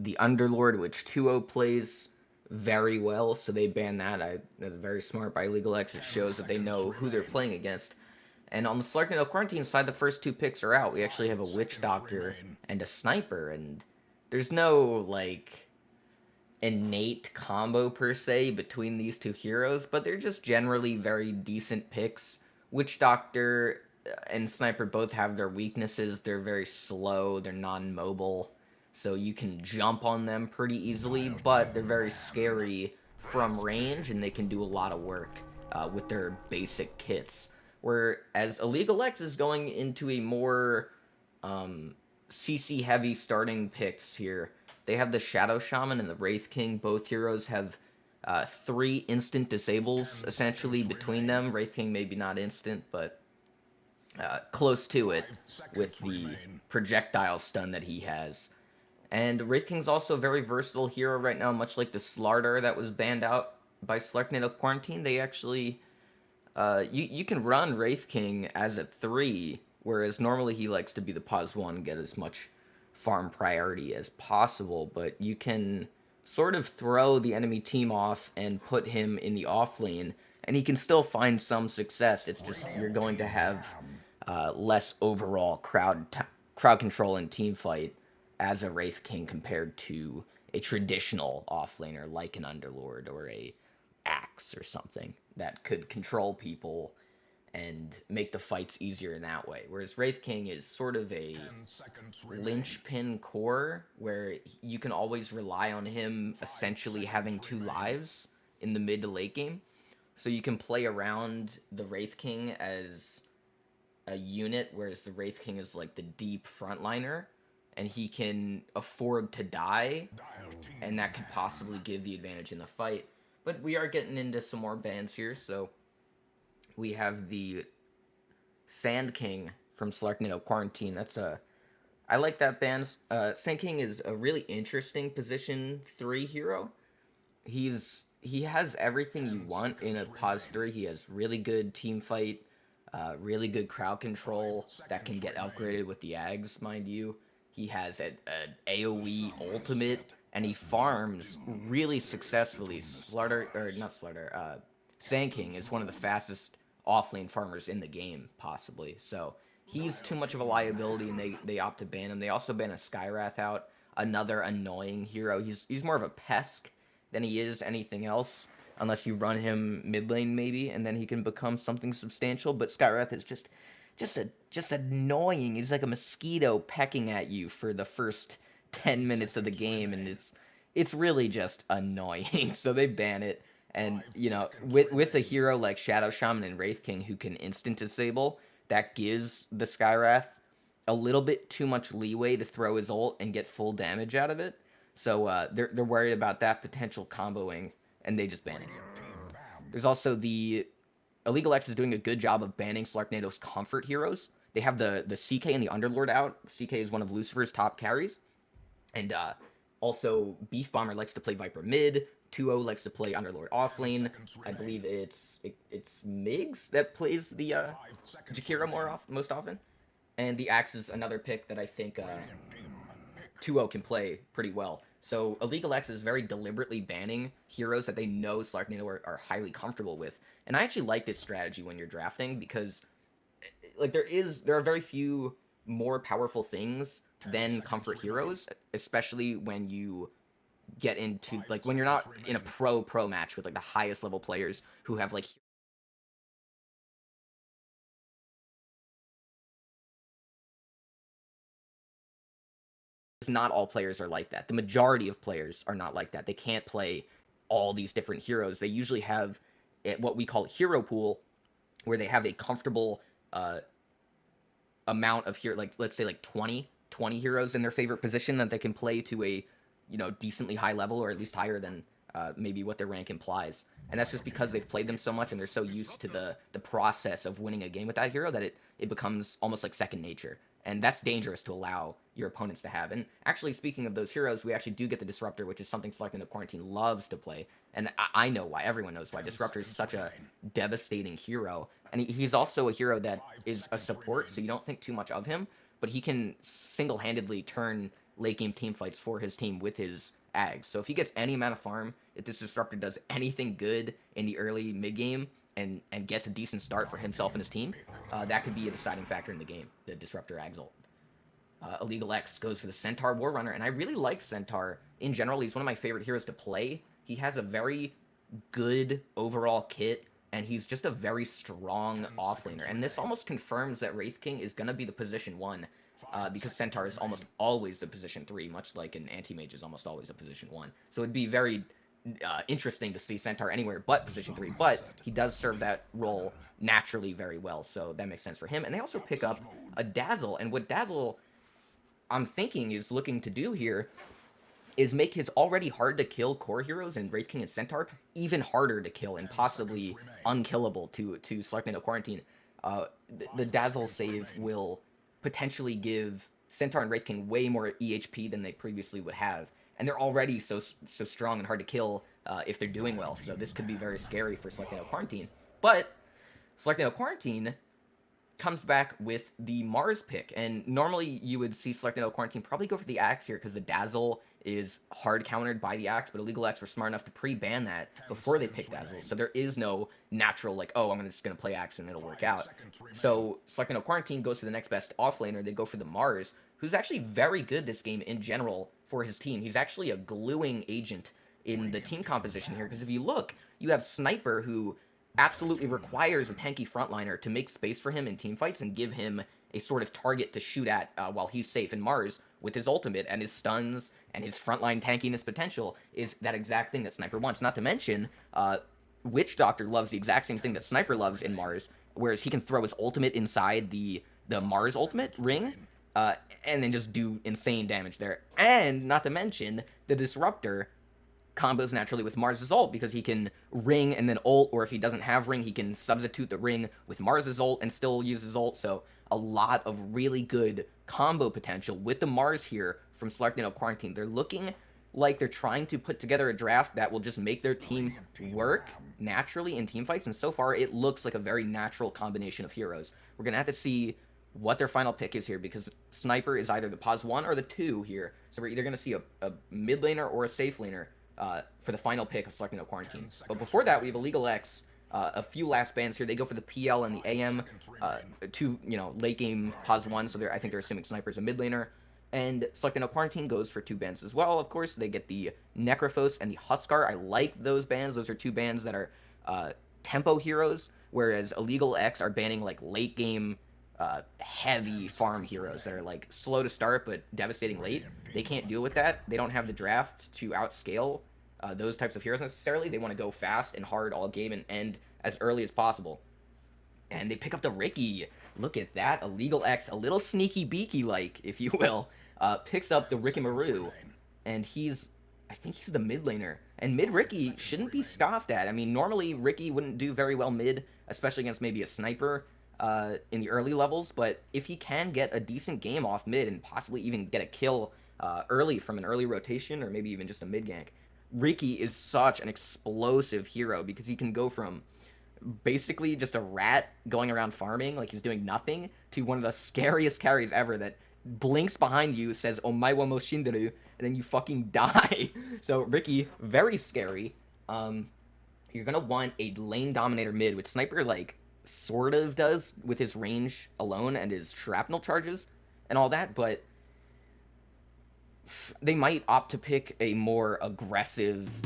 the Underlord, which 2-0 plays very well, so they ban that. That's very smart by IllegalX. It shows that they know who they're playing against. And on the Slarknado Quarantine side, the first two picks are out. We actually have a Witch Doctor and a Sniper, and there's no, like, innate combo per se between these two heroes, but they're just generally very decent picks. Witch Doctor and Sniper both have their weaknesses. They're very slow, they're non mobile, so you can jump on them pretty easily, but they're very scary from range and they can do a lot of work with their basic kits. Whereas IllegalX is going into a more CC heavy starting picks here. They have the Shadow Shaman and the Wraith King. Both heroes have three instant disables essentially between them. Wraith King maybe not instant, but close to it with the projectile stun that he has. And Wraith King's also a very versatile hero right now, much like the Slardar that was banned out by Slarknado Quarantine. They actually you can run Wraith King as a 3, whereas normally he likes to be the pos 1, get as much farm priority as possible, but you can sort of throw the enemy team off and put him in the off lane, and he can still find some success. It's just you're going to have less overall crowd control and team fight as a Wraith King compared to a traditional offlaner like an Underlord or a Axe or something that could control people and make the fights easier in that way. Whereas Wraith King is sort of a linchpin core where you can always rely on him essentially having 2 lives in the mid to late game. So you can play around the Wraith King as a unit, whereas the Wraith King is like the deep frontliner, and he can afford to die, and that could possibly give the advantage in the fight. But we are getting into some more bans here, so we have the Sand King from Slarknado Quarantine. I like that ban. Sand King is a really interesting position 3 hero. He has everything you want in a pos 3. He has really good team fight, really good crowd control that can get upgraded with the Ags, mind you. He has an AoE ultimate, and he farms really successfully. Sand King is one of the fastest offlane farmers in the game, possibly. So he's too much of a liability, and they opt to ban him. They also ban a Skywrath out, another annoying hero. He's more of a pest than he is anything else, unless you run him mid lane maybe, and then he can become something substantial. But Skywrath is just annoying. He's like a mosquito pecking at you for the first 10 minutes of the game, and it's really just annoying. So they ban it. And with a hero like Shadow Shaman and Wraith King who can instant disable, that gives the Skywrath a little bit too much leeway to throw his ult and get full damage out of it. So they're worried about that potential comboing, and they just ban it. There's also the IllegalX is doing a good job of banning Slarknado's comfort heroes. They have the CK and the Underlord out. CK is one of Lucifer's top carries. And also, Beef Bomber likes to play Viper mid. 2-0 likes to play Underlord offlane. I believe it's Migs that plays the Jakiro most often. And the Axe is another pick that I think 2-0 can play pretty well. So IllegalX is very deliberately banning heroes that they know Slarknado are highly comfortable with. And I actually like this strategy when you're drafting, because like there are very few more powerful things than comfort heroes, especially when you get into like when you're not in a pro match with like the highest level players who have like not all players are like that. The majority of players are not like that. They can't play all these different heroes. They usually have what we call hero pool, where they have a comfortable amount of hero, like let's say like 20 heroes in their favorite position that they can play to a decently high level, or at least higher than maybe what their rank implies. And that's just because they've played them so much and they're so used to the process of winning a game with that hero that it becomes almost like second nature. And that's dangerous to allow your opponents to have. And actually, speaking of those heroes, we actually do get the Disruptor, which is something Slarknado Quarantine loves to play. And I know why. Everyone knows why. Disruptor is such a devastating hero. And he's also a hero that is a support, so you don't think too much of him. But he can single-handedly turn late game team fights for his team with his Ags. So if he gets any amount of farm, if this Disruptor does anything good in the early mid game and gets a decent start for himself and his team, that could be a deciding factor in the game, the Disruptor Ags ult. IllegalX goes for the Centaur War Runner, and I really like Centaur in general. He's one of my favorite heroes to play. He has a very good overall kit, and he's just a very strong offlaner. And this almost confirms that Wraith King is going to be the position 1, because Centaur is almost always the position 3, much like an Anti-Mage is almost always a position 1. So it'd be very interesting to see Centaur anywhere but position 3, but he does serve that role naturally very well, so that makes sense for him. And they also pick up a Dazzle, and what Dazzle, I'm thinking, is looking to do here is make his already hard to kill core heroes in Wraith King and Centaur even harder to kill and possibly unkillable to Slarknado Quarantine. The Dazzle save will potentially give Centaur and Wraith King way more EHP than they previously would have, and they're already so strong and hard to kill if they're doing well, so this could be very scary for Slarknado Quarantine. But Slarknado Quarantine comes back with the Mars pick, and normally you would see Slarknado Quarantine probably go for the Axe here because the Dazzle is hard countered by the Axe, but IllegalX were smart enough to pre-ban that before they picked Dazzle, so there is no natural, like, oh, I'm just going to play Axe and it'll work out. So Slarknado Quarantine goes for the next best offlaner. They go for the Mars, who's actually very good this game in general for his team. He's actually a gluing agent in the team composition here, because if you look, you have Sniper, who absolutely requires a tanky frontliner to make space for him in teamfights and give him a sort of target to shoot at while he's safe. And Mars, with his ultimate and his stuns and his frontline tankiness potential, is that exact thing that Sniper wants. Not to mention, Witch Doctor loves the exact same thing that Sniper loves in Mars, whereas he can throw his ultimate inside the Mars ultimate ring, and then just do insane damage there. And not to mention, the Disruptor combos naturally with Mars' ult, because he can ring and then ult, or if he doesn't have ring, he can substitute the ring with Mars' ult and still use his ult. So a lot of really good combo potential with the Mars here from Slarknado Quarantine. They're looking like they're trying to put together a draft that will just make their team work naturally in teamfights, and so far it looks like a very natural combination of heroes. We're going to have to see what their final pick is here, because Sniper is either the pos 1 or the 2 here, so we're either going to see a mid laner or a safe laner for the final pick of Slarknado Quarantine. But before that, we have IllegalX, a few last bans here. They go for the PL and the AM, two, late game pos 1, so I think they're assuming Sniper's a mid laner. And Slarknado Quarantine goes for 2 bans as well, of course. They get the Necrophos and the Huskar. I like those bans. Those are 2 bans that are tempo heroes, whereas IllegalX are banning like late game heavy farm heroes that are like slow to start but devastating late. They can't deal with that. They don't have the draft to outscale those types of heroes necessarily. They want to go fast and hard all game and end as early as possible. And they pick up the Riki. Look at that. IllegalX, a little sneaky beaky like, if you will, picks up the Rikimaru, and I think he's the mid laner. And mid Riki shouldn't be scoffed at. I mean, normally Riki wouldn't do very well mid, especially against maybe a Sniper in the early levels, but if he can get a decent game off mid and possibly even get a kill early from an early rotation, or maybe even just a mid gank, Riki is such an explosive hero, because he can go from basically just a rat going around farming like he's doing nothing to one of the scariest carries ever that blinks behind you, says "Omae wa mo shinderu," and then you fucking die. So Riki, very scary. You're gonna want a lane dominator mid, which Sniper like sort of does with his range alone and his shrapnel charges and all that, but they might opt to pick a more aggressive,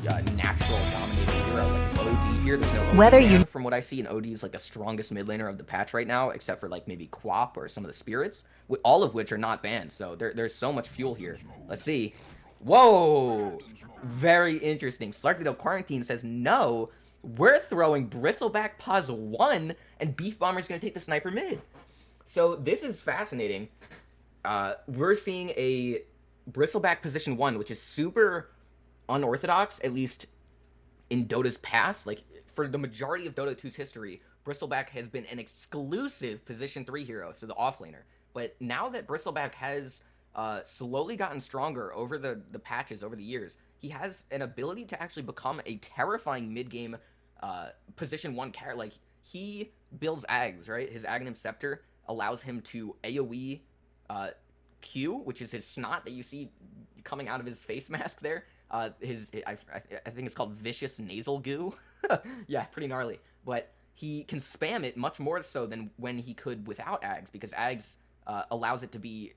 natural dominating hero like OD here. There's no OD Whether ban you from what I see, and OD is like the strongest mid laner of the patch right now, except for like maybe Quap or some of the spirits, all of which are not banned. So there's so much fuel here. Let's see. Whoa, very interesting. Slarknado Quarantine says no. We're throwing Bristleback pos 1, and Beef Bomber's going to take the Sniper mid. So this is fascinating. We're seeing a Bristleback position 1, which is super unorthodox, at least in Dota's past. Like, for the majority of Dota 2's history, Bristleback has been an exclusive position 3 hero, so the offlaner. But now that Bristleback has slowly gotten stronger over the patches, over the years, he has an ability to actually become a terrifying mid-game position 1 carry. Like, he builds Ags, right? His Aghanim Scepter allows him to AoE Q, which is his snot that you see coming out of his face mask there. I think it's called vicious nasal goo. Yeah, pretty gnarly. But he can spam it much more so than when he could without Ags, because Ags allows it to be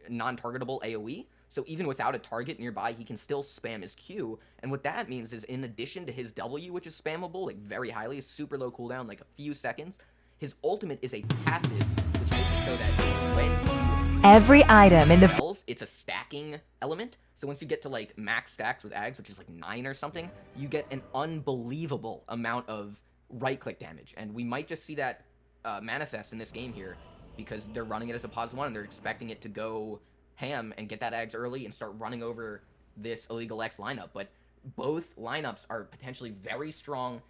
non-targetable AoE. So even without a target nearby, he can still spam his Q. And what that means is, in addition to his W, which is spammable, like very highly, super low cooldown, like a few seconds, his ultimate is a passive, which makes it so that when every item in the it's a stacking element. So once you get to like max stacks with Ags, which is like 9 or something, you get an unbelievable amount of right-click damage. And we might just see that manifest in this game here, because they're running it as a pos 1 and they're expecting it to go ham and get that Ags early and start running over this IllegalX lineup. But both lineups are potentially very strong.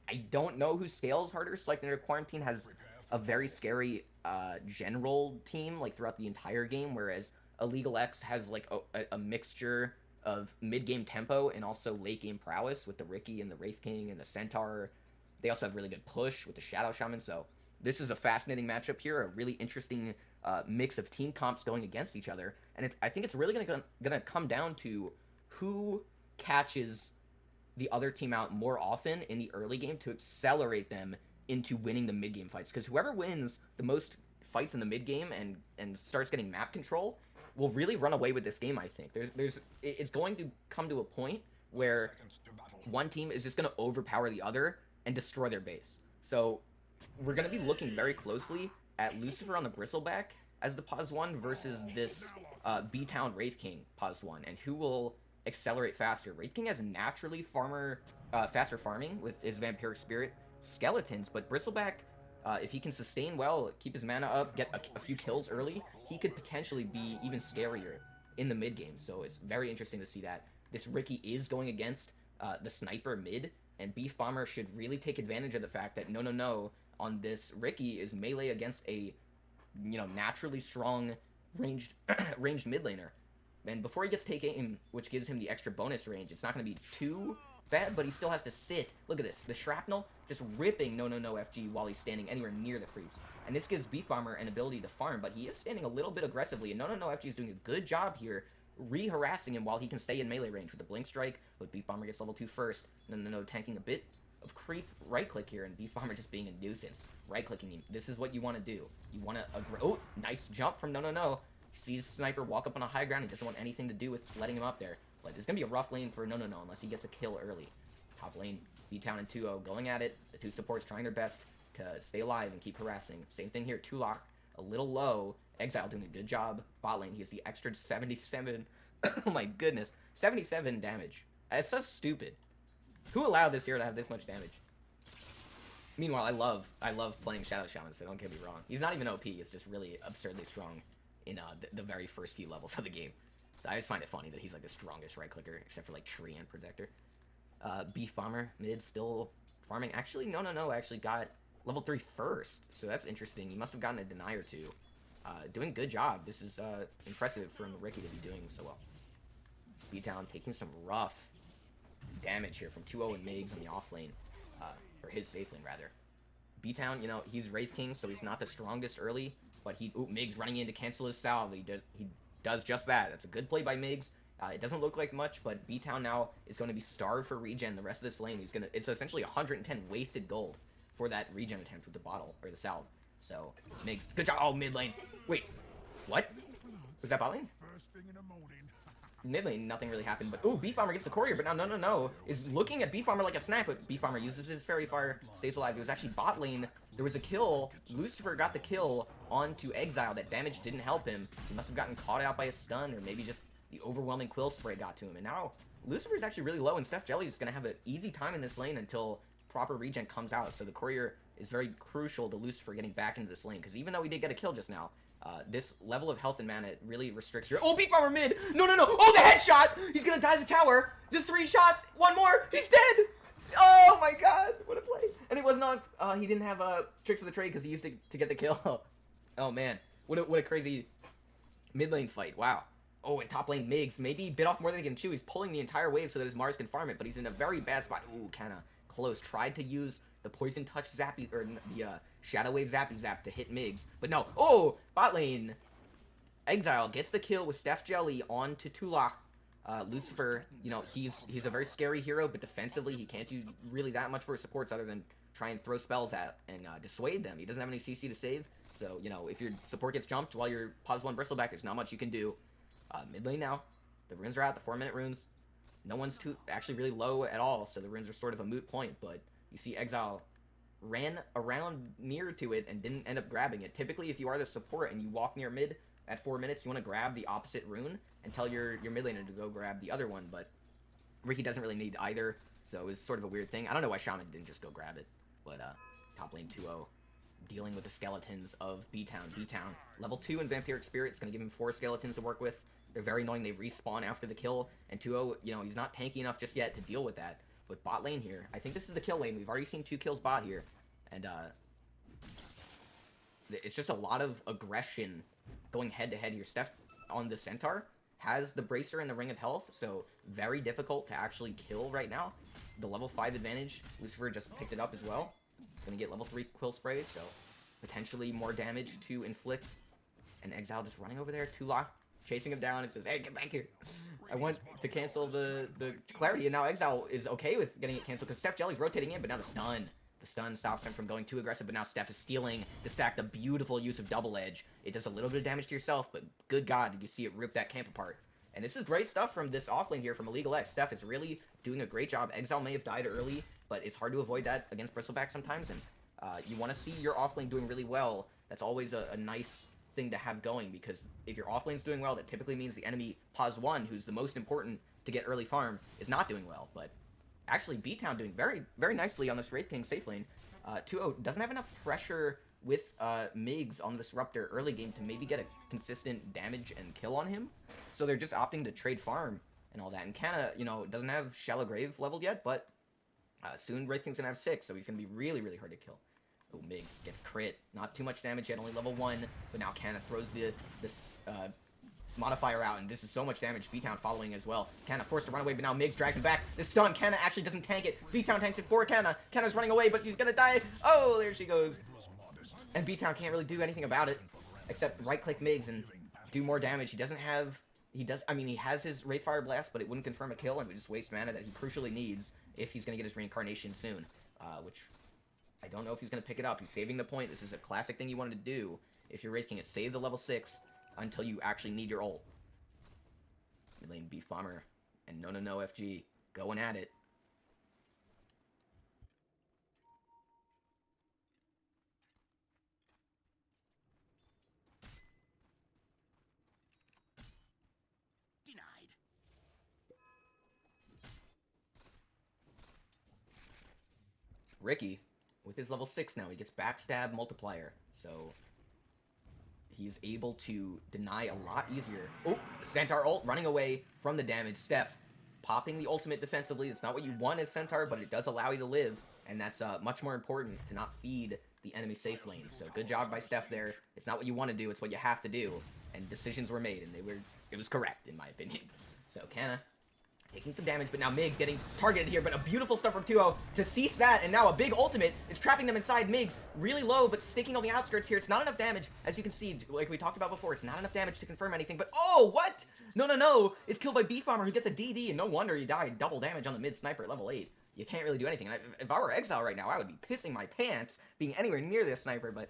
I don't know who scales harder. Slarknado Quarantine has a very scary general team like throughout the entire game, whereas IllegalX has like a mixture of mid-game tempo and also late-game prowess with the Riki and the Wraith King and the Centaur. They also have really good push with the Shadow Shaman, so this is a fascinating matchup here, a really interesting mix of team comps going against each other, and I think it's really gonna come down to who catches the other team out more often in the early game to accelerate them into winning the mid-game fights, because whoever wins the most fights in the mid-game and starts getting map control will really run away with this game. I think it's going to come to a point where one team is just going to overpower the other and destroy their base. So we're going to be looking very closely at Lucifer on the Bristleback as the pos 1 versus this B-Town Wraith King pos 1, and who will accelerate faster. Wraith King has naturally faster farming with his Vampiric Spirit skeletons, but Bristleback, if he can sustain well, keep his mana up, get a few kills early, he could potentially be even scarier in the mid game. So it's very interesting to see that. This Riki is going against the sniper mid, and Beef Bomber should really take advantage of the fact that no, on this Riki is melee against a naturally strong ranged mid laner. And before he gets take aim, which gives him the extra bonus range, it's not going to be too bad, but he still has to sit. Look at this. The Shrapnel just ripping no FG while he's standing anywhere near the creeps. And this gives Beef Bomber an ability to farm, but he is standing a little bit aggressively, and no FG is doing a good job here re-harassing him while he can stay in melee range with the Blink Strike, but Beef Bomber gets level 2 first, and no tanking a bit of creep right-click here, and Beef Bomber just being a nuisance. Right-clicking him. This is what you want to do. You want to... Oh, nice jump from no. He sees Sniper walk up on a high ground. He doesn't want anything to do with letting him up there. But it's going to be a rough lane for no unless he gets a kill early. Top lane, B-Town and 2-0 going at it. The two supports trying their best to stay alive and keep harassing. Same thing here. Tulach a little low. Exile doing a good job. Bot lane, he has the extra 77. Oh my goodness. 77 damage. It's so stupid. Who allowed this hero to have this much damage? Meanwhile, I love playing Shadow Shaman, so don't get me wrong. He's not even OP. It's just really absurdly strong in the very first few levels of the game. So I just find it funny that he's like the strongest right clicker, except for like Tree and Protector. Beef Bomber mid still farming. Actually, no, actually got level 3 first, so that's interesting. He must have gotten a deny or two. Doing a good job. This is impressive from Riki to be doing so well. B-Town taking some rough damage here from 2-0 and Migs on the off lane, or his safe lane rather. B-Town, he's Wraith King, so he's not the strongest early, but Migs running in to cancel his salve. He does just that. That's a good play by Migs. It doesn't look like much, but B-Town now is going to be starved for regen the rest of this lane. It's essentially 110 wasted gold for that regen attempt with the bottle, or the salve. So, Migs, good job. Oh, mid lane. Wait, what? Was that bot lane? Mid lane, nothing really happened, but Beef Bomber gets the courier, but now no is looking at Beef Bomber like a snap, but Beef Bomber uses his Fairy Fire, stays alive. It was actually bot lane. There was a kill. Lucifer got the kill onto Exile. That damage didn't help him. He must have gotten caught out by a stun, or maybe just the overwhelming Quill Spray got to him. And now Lucifer's actually really low, and Steph Jelly is going to have an easy time in this lane until proper regen comes out. So the courier is very crucial to Lucifer getting back into this lane, because even though he did get a kill just now, this level of health and mana really restricts your... Oh, Beef Bomber mid! No! Oh, the headshot! He's gonna die to the tower! Just 3 shots! 1 more! He's dead! Oh my god! What a play! And it was not... he didn't have tricks of the trade because he used to get the kill. Oh man. What a crazy mid lane fight. Wow. Oh, and top lane Migs. Maybe bit off more than he can chew. He's pulling the entire wave so that his Mars can farm it, but he's in a very bad spot. Ooh, kinda close. Tried to use the Poison Touch Zappy, or the Shadow Wave Zappy Zap to hit Migs, but no. Oh, bot lane. Exile gets the kill with Steph Jelly on to Tulach. Lucifer, you know, he's a very scary hero, but defensively he can't do really that much for his supports other than try and throw spells at and dissuade them. He doesn't have any CC to save, so, you know, if your support gets jumped while you're +1 Bristleback, there's not much you can do. Mid lane now. The runes are out, the 4-minute runes. No one's actually really low at all, so the runes are sort of a moot point, but you see Exile ran around near to it and didn't end up grabbing it. Typically, if you are the support and you walk near mid at 4 minutes, you want to grab the opposite rune and tell your mid laner to go grab the other one, but Ricky doesn't really need either, so it's sort of a weird thing. I don't know why Shaman didn't just go grab it, but top lane 2-0, dealing with the skeletons of B-Town. B-Town, level 2 in Vampiric Spirit, it's going to give him 4 skeletons to work with. They're very annoying, they respawn after the kill, and 2-0, you know, he's not tanky enough just yet to deal with that. But bot lane here, I think this is the kill lane. We've already seen 2 kills bot here, and it's just a lot of aggression going head-to-head here. Steph on the Centaur has the Bracer and the Ring of Health, so very difficult to actually kill right now. The level 5 advantage, Lucifer just picked it up as well. Gonna get level 3 Quill Spray, so potentially more damage to inflict. And Exile just running over there, Tulach chasing him down and says, hey, get back here. I want to cancel the Clarity, and now Exile is okay with getting it canceled because Steph Jelly's rotating in, but now the stun. The stun stops him from going too aggressive, but now Steph is stealing the stack. The beautiful use of Double Edge. It does a little bit of damage to yourself, but good God, did you see it rip that camp apart. And this is great stuff from this offlane here from IllegalX. Steph is really doing a great job. Exile may have died early, but it's hard to avoid that against Bristleback sometimes, and you want to see your offlane doing really well. That's always a nice thing to have going, because if your offlane's doing well, that typically means the enemy +1, who's the most important to get early farm, is not doing well. But actually, B-Town doing very, very nicely on this Wraith King safe lane. 2-0 doesn't have enough pressure with Migs on the Disruptor early game to maybe get a consistent damage and kill on him. So they're just opting to trade farm and all that. And Canna, you know, doesn't have Shallow Grave leveled yet, but soon Wraith King's gonna have 6, so he's gonna be really, really hard to kill. Oh, Migs gets crit. Not too much damage yet, only level 1, but now Canna throws this modifier out, and this is so much damage. B-Town following as well. Canna forced to run away, but now Migs drags him back. The stun, Canna actually doesn't tank it. B-Town tanks it for Canna. Canna's running away, but she's gonna die. Oh, there she goes. And B-Town can't really do anything about it, except right-click Migs and do more damage. He doesn't have... he has his Wraithfire Blast, but it wouldn't confirm a kill, and would just waste mana that he crucially needs if he's gonna get his reincarnation soon. Which... I don't know if he's going to pick it up. He's saving the point. This is a classic thing you wanted to do if you're Wraith King, is save the level 6 until you actually need your ult. Mid lane Beef Bomber and no FG going at it. Denied. Ricky, with his level 6 now, he gets Backstab Multiplier, so he's able to deny a lot easier. Oh, Centaur ult running away from the damage. Steph popping the ultimate defensively. It's not what you want as Centaur, but it does allow you to live, and that's much more important to not feed the enemy safe lane. So good job by Steph there. It's not what you want to do, it's what you have to do, and decisions were made, and it was correct, in my opinion. So Canna taking some damage, but now Migs getting targeted here, but a beautiful stuff from 2-0 to cease that, and now a big ultimate is trapping them inside. Migs really low, but sticking on the outskirts here. It's not enough damage, as you can see, like we talked about before. It's not enough damage to confirm anything, but oh, what? No, it's killed by Beef Bomber, who gets a DD, and no wonder he died. Double damage on the mid sniper at level 8. You can't really do anything. And if I were Exile right now, I would be pissing my pants being anywhere near this sniper, but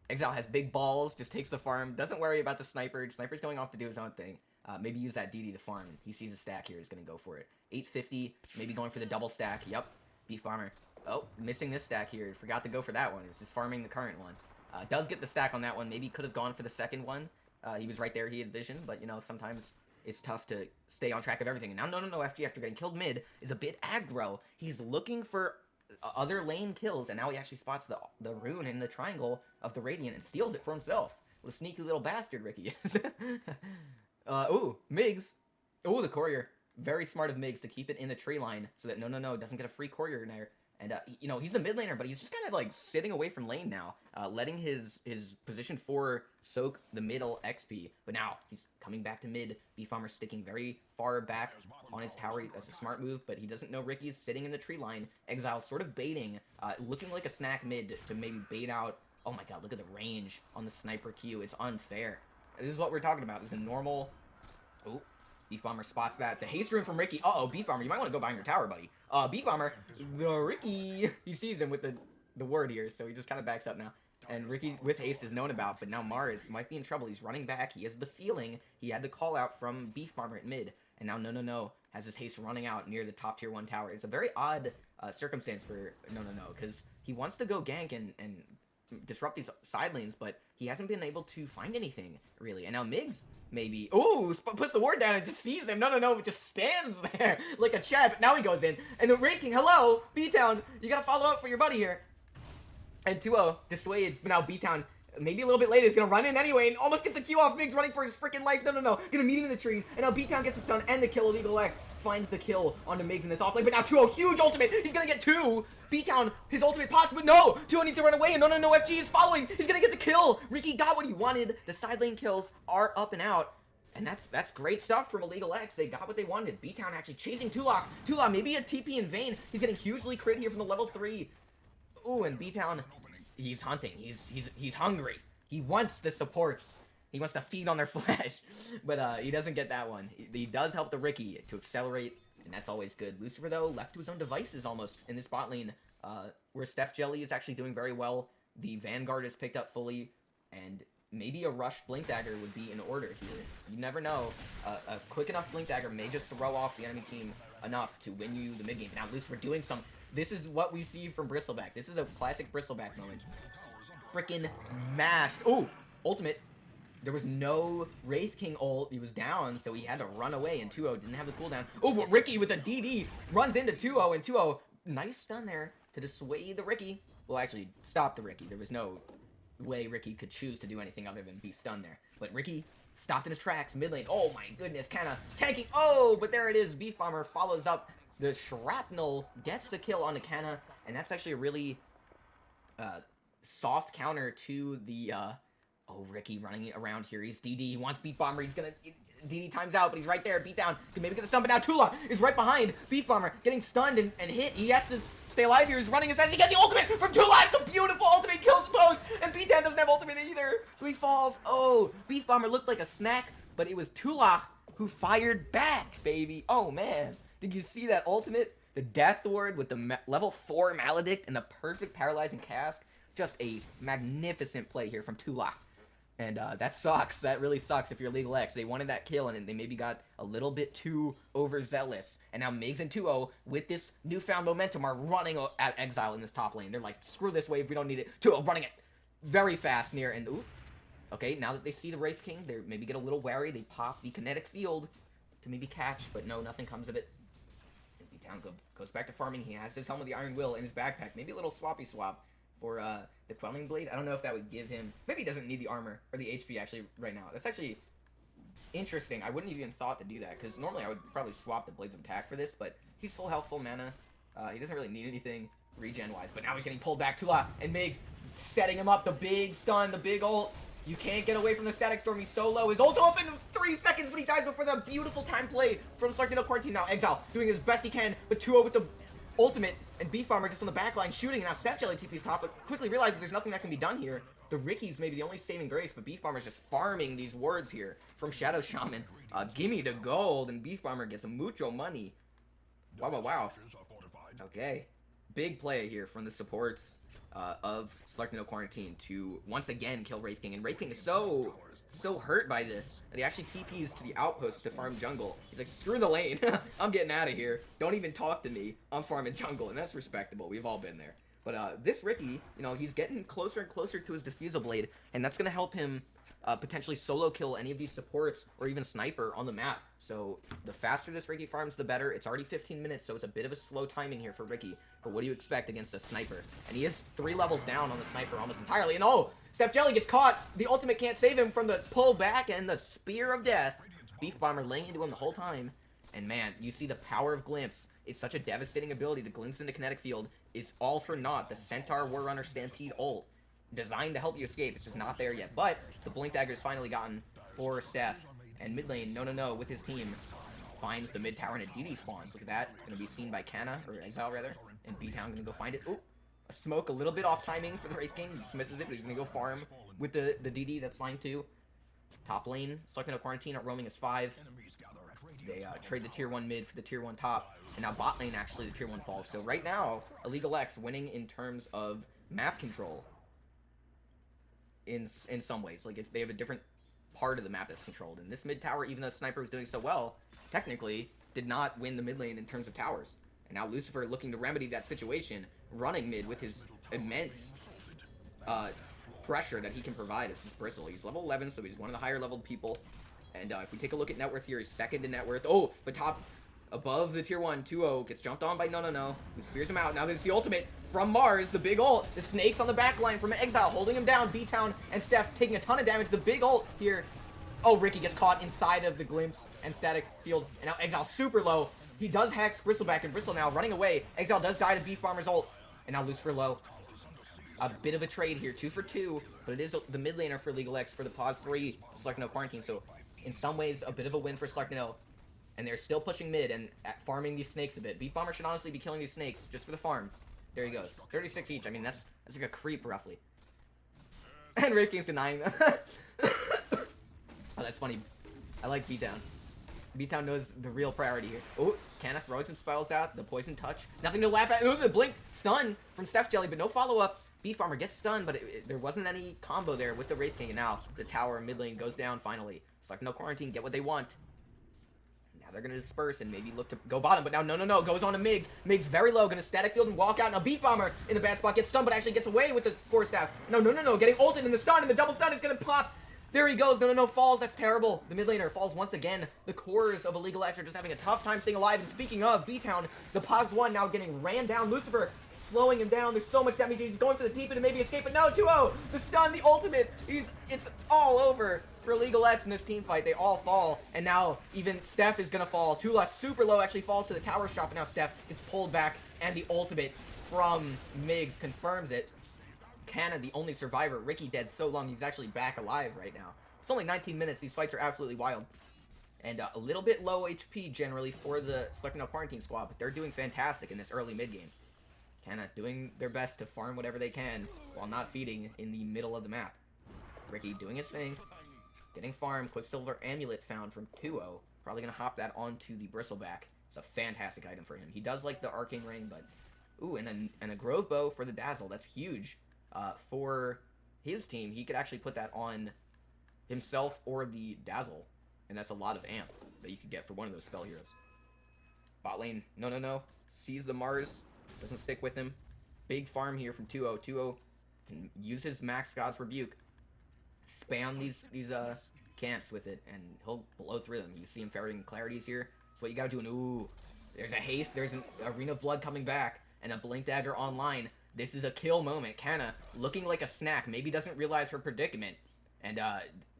Exile has big balls, just takes the farm, doesn't worry about the sniper. Sniper's going off to do his own thing. Maybe use that DD to farm. He sees a stack here, he's going to go for it. 850, maybe going for the double stack. Yep, Beef Bomber. Oh, missing this stack here. Forgot to go for that one. He's just farming the current one. Does get the stack on that one. Maybe could have gone for the second one. He was right there, he had vision, but, you know, sometimes it's tough to stay on track of everything. And now no, FG, after getting killed mid, is a bit aggro. He's looking for other lane kills, and now he actually spots the rune in the triangle of the Radiant and steals it for himself. What a sneaky little bastard Ricky is. Ooh, Migs. Ooh, the courier. Very smart of Migs to keep it in the tree line so that no doesn't get a free courier in there. And, you know, he's the mid laner, but he's just kind of, like, sitting away from lane now, letting his position 4 soak the middle XP. But now, he's coming back to mid. Beef Bomber sticking very far back on his tower. That's a smart move, but he doesn't know Ricky's sitting in the tree line. Exile sort of baiting, looking like a snack mid to maybe bait out. Oh my god, look at the range on the sniper Q. It's unfair. This is what we're talking about. This is a normal... Oh, Beef Bomber spots that. The haste rune from Ricky. Uh-oh, Beef Bomber, you might want to go behind your tower, buddy. Beef Bomber, the Ricky, he sees him with the word here, so he just kind of backs up now. And Ricky with haste is known about, but now Mars might be in trouble. He's running back. He has the feeling he had the call out from Beef Bomber at mid. And now No has his haste running out near the top tier 1 tower. It's a very odd circumstance for No, because he wants to go gank and disrupt these side lanes, but he hasn't been able to find anything, really. And now Migs, maybe... Ooh, puts the ward down and just sees him. No, just stands there like a Chad, but now he goes in. And the Wraith King, hello, B-Town, you gotta follow up for your buddy here. And 2-0 dissuades, but now B-Town, maybe a little bit later, is gonna run in anyway and almost gets the Q off. Migs running for his freaking life. No. Gonna meet him in the trees. And now B-Town gets the stun and the kill. IllegalX finds the kill onto Migs in this offlane. But now 2-0, huge ultimate. He's gonna get 2. B-Town, his ultimate pops, but no! 2-0 needs to run away, and no, FG is following. He's gonna get the kill. Ricky got what he wanted. The side lane kills are up and out. And that's great stuff from IllegalX. They got what they wanted. B-Town actually chasing Tulak. Tulak, maybe a TP in vain. He's getting hugely crit here from the level 3. Ooh, and B-Town... He's hunting. He's hungry. He wants the supports. He wants to feed on their flesh. But he doesn't get that one. He does help the Ricky to accelerate, and that's always good. Lucifer, though, left to his own devices almost in this bot lane, where Steph Jelly is actually doing very well. The Vanguard is picked up fully, and maybe a rush Blink Dagger would be in order here. You never know. A quick enough Blink Dagger may just throw off the enemy team enough to win you the mid game. Now Lucifer doing some... This is what we see from Bristleback. This is a classic Bristleback moment. Freaking mashed. Oh, ultimate. There was no Wraith King ult. He was down, so he had to run away, and 2-0 didn't have the cooldown. Oh, but Ricky with a DD runs into 2-0, and 2-0, nice stun there to dissuade the Ricky. Well, actually, stop the Ricky. There was no way Ricky could choose to do anything other than be stunned there. But Ricky stopped in his tracks, mid lane. Oh my goodness, kinda tanking. Oh, but there it is. Beef Bomber follows up. The Shrapnel gets the kill on the Kanna, and that's actually a really soft counter to the, oh, Ricky running around here. He's DD, he wants Beef Bomber, he's gonna, DD times out, but he's right there, beat down, can maybe get the stun, but now Tula is right behind Beef Bomber, getting stunned and hit. He has to stay alive here, he's running as fast as he gets the ultimate from Tula. It's a beautiful ultimate, kills both, and B-Town doesn't have ultimate either, so he falls. Oh, Beef Bomber looked like a snack, but it was Tula who fired back, baby. Oh, man. Did you see that ultimate? The Death Ward with the level 4 Maledict and the perfect Paralyzing Cask. Just a magnificent play here from Tulak. And that sucks. That really sucks if you're IllegalX. They wanted that kill, and they maybe got a little bit too overzealous. And now Migs and 2-0, with this newfound momentum, are running at Exile in this top lane. They're like, screw this wave, we don't need it. 2-0 running it very fast near, and ooh. Okay, now that they see the Wraith King, they maybe get a little wary. They pop the Kinetic Field to maybe catch, but no, nothing comes of it. B-Town goes back to farming. He has his Helm of the Iron Will in his backpack. Maybe a little swappy swap for the Quelling Blade. I don't know if that would give him... Maybe he doesn't need the armor or the HP actually right now. That's actually interesting. I wouldn't even thought to do that, because normally I would probably swap the Blades of Attack for this, but he's full health, full mana. He doesn't really need anything regen-wise, but now he's getting pulled back. Tula and Migs setting him up. The big stun, the big ult. You can't get away from the Static Storm. He's so low. His ult open in 3 seconds, but he dies before the beautiful time play from Slarknado Quarantine. Now Exile doing his best he can, but 2-0 with the ultimate, and Beef Farmer just on the back line shooting, and now Steph Jelly TP's top, but quickly realizes there's nothing that can be done here. The Ricky's maybe the only saving grace, but Beef Farmer's just farming these wards here from Shadow Shaman. Gimme the gold, and Beef Farmer gets mucho money. Wow. Okay. Big play here from the supports of Slarknado Quarantine to once again kill Wraith King, and Wraith King is so hurt by this that he actually TPs to the outpost to farm jungle. He's like, screw the lane, I'm getting out of here. Don't even talk to me. I'm farming jungle, and that's respectable. We've all been there. But this Ricky, you know, he's getting closer and closer to his Diffusal Blade, and that's going to help him potentially solo kill any of these supports or even sniper on the map. So the faster this Ricky farms, the better. It's already 15 minutes, so it's a bit of a slow timing here for Ricky. But what do you expect against a sniper? And he is 3 levels down on the sniper almost entirely. And oh, Steph Jelly gets caught. The ultimate can't save him from the pull back and the Spear of Death. Beef Bomber laying into him the whole time. And man, you see the power of Glimpse. It's such a devastating ability. The glimpse into Kinetic Field is all for naught. The Centaur War Runner Stampede ult, designed to help you escape. It's just not there yet. But the Blink Dagger's finally gotten for Steph. And mid lane, no, with his team, finds the mid tower and a DD spawns. Look at that. Gonna be seen by Kanna, or Exile rather. And B-Town gonna go find it. Ooh, a smoke, a little bit off timing for the Wraith King. He dismisses it, but he's gonna go farm with the DD. That's fine too. Top lane, Slarknado Quarantine are roaming as 5. They trade the tier 1 mid for the tier 1 top. And now bot lane, actually, the tier 1 falls. So right now, IllegalX winning in terms of map control in some ways. Like, they have a different part of the map that's controlled. And this mid tower, even though Sniper was doing so well, technically did not win the mid lane in terms of towers. And now Lucifer looking to remedy that situation, running mid with his immense pressure that he can provide as his Bristle. He's level 11, so he's one of the higher leveled people. And if we take a look at net worth here, he's second in net worth. Oh, but top above the tier 1, 2-0, gets jumped on by No. Who spears him out. Now there's the ultimate from Mars, the big ult. The snakes on the back line from Exile, holding him down. B-Town and Steph taking a ton of damage. The big ult here. Oh, Ricky gets caught inside of the glimpse and static field. And now Exile super low. He does hex Bristleback, and Bristle now running away. Exile does die to Beef Farmer's ult. And now Lucifer low. A bit of a trade here, 2 for 2, but it is the mid laner for IllegalX for the pause 3 Slarknado Quarantine, so in some ways a bit of a win for Slarknado, and they're still pushing mid and farming these snakes a bit. Beef Bomber should honestly be killing these snakes just for the farm. There he goes, 36 each. I mean, that's like a creep roughly. And Wraith King's denying them. Oh, that's funny. I like B-Town. B-Town knows the real priority here. Oh, Canna throwing some spells out, the poison touch, nothing to laugh at. Oh, the blink stun from Steph Jelly, but no follow-up. Beef Farmer gets stunned, but there wasn't any combo there with the Wraith King, and now the tower mid lane goes down finally. It's like no Quarantine, get what they want. Now they're going to disperse and maybe look to go bottom, but now no, goes on to Migs. Migs very low, going to static field and walk out. Now Beef Bomber in a bad spot, gets stunned, but actually gets away with the Force Staff. No, getting ulted in the stun, and the double stun is going to pop. There he goes, no, falls, that's terrible. The mid laner falls once again. The cores of IllegalX are just having a tough time staying alive, and speaking of B-Town, the Pause 1 now getting ran down. Lucifer slowing him down. There's so much damage. He's going for the deep and maybe escape, but no, 2-0. The stun, the ultimate. It's all over for IllegalX in this team fight. They all fall, and now even Steph is gonna fall. Tula super low actually falls to the tower shop, and now Steph gets pulled back, and the ultimate from Migs confirms it. Canna, the only survivor. Ricky dead so long, he's actually back alive right now. It's only 19 minutes. These fights are absolutely wild. And a little bit low HP generally for the Slarknado Quarantine squad, but they're doing fantastic in this early mid game. Canna doing their best to farm whatever they can while not feeding in the middle of the map. Ricky doing his thing, getting farm. Quicksilver Amulet found from 2-0. Probably going to hop that onto the Bristleback. It's a fantastic item for him. He does like the Arcane Ring, but... Ooh, and a Grove Bow for the Dazzle. That's huge for his team. He could actually put that on himself or the Dazzle, and that's a lot of amp that you could get for one of those spell heroes. Bot lane, no. Sees the Mars, doesn't stick with him. Big farm here from 2-0. 2-0 can use his Max God's Rebuke, spam these camps with it, and he'll blow through them. You see him ferrying Clarities here. That's what you gotta do. And ooh, there's a haste, there's an Arena of Blood coming back, and a Blink Dagger online. This is a kill moment. Canna looking like a snack, maybe doesn't realize her predicament. And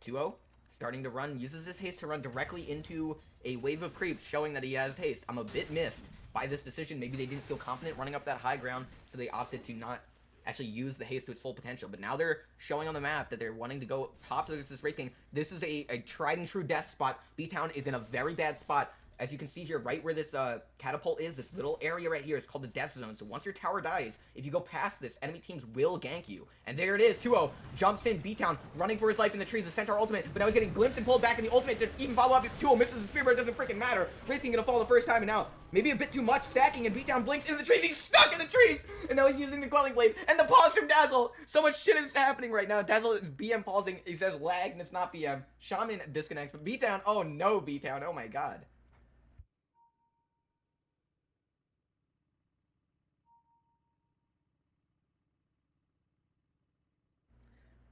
2-0 starting to run, uses his haste to run directly into a wave of creeps, showing that he has haste. I'm a bit miffed by this decision. Maybe they didn't feel confident running up that high ground, so they opted to not actually use the haste to its full potential. But now they're showing on the map that they're wanting to go top to this Wraith King. This is a tried and true death spot. B-Town is in a very bad spot. As you can see here, right where this catapult is, this little area right here is called the death zone. So once your tower dies, if you go past this, enemy teams will gank you. And there it is, 2-0, jumps in, B-Town, running for his life in the trees, the Centaur ultimate, but now he's getting glimpsed and pulled back, and the ultimate to even follow up. If 2-0 misses the spearbird, it doesn't freaking matter. Wraith King gonna fall the first time, and now, maybe a bit too much stacking, and B-Town blinks into the trees, he's stuck in the trees! And now he's using the Quelling Blade, and the pause from Dazzle! So much shit is happening right now. Dazzle is BM pausing, he says lag, and it's not BM. Shaman disconnects, but B-Town, oh no, B-Town, oh my god.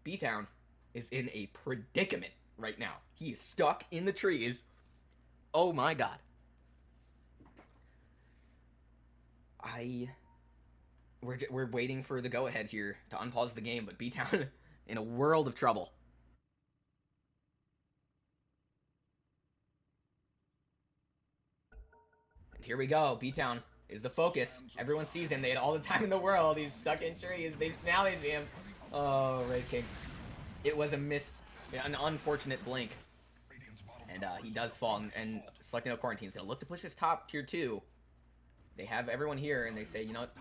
B-Town is in a predicament right now. He is stuck in the trees. Oh my god. We're waiting for the go-ahead here to unpause the game, but B-Town in a world of trouble. And here we go. B-Town is the focus. Everyone sees him. They had all the time in the world. He's stuck in trees. Now they see him. Oh, Wraith King. It was an unfortunate blink. And he does fall, and Slarknado Quarantine's gonna look to push his top tier 2. They have everyone here, and they say, you know what,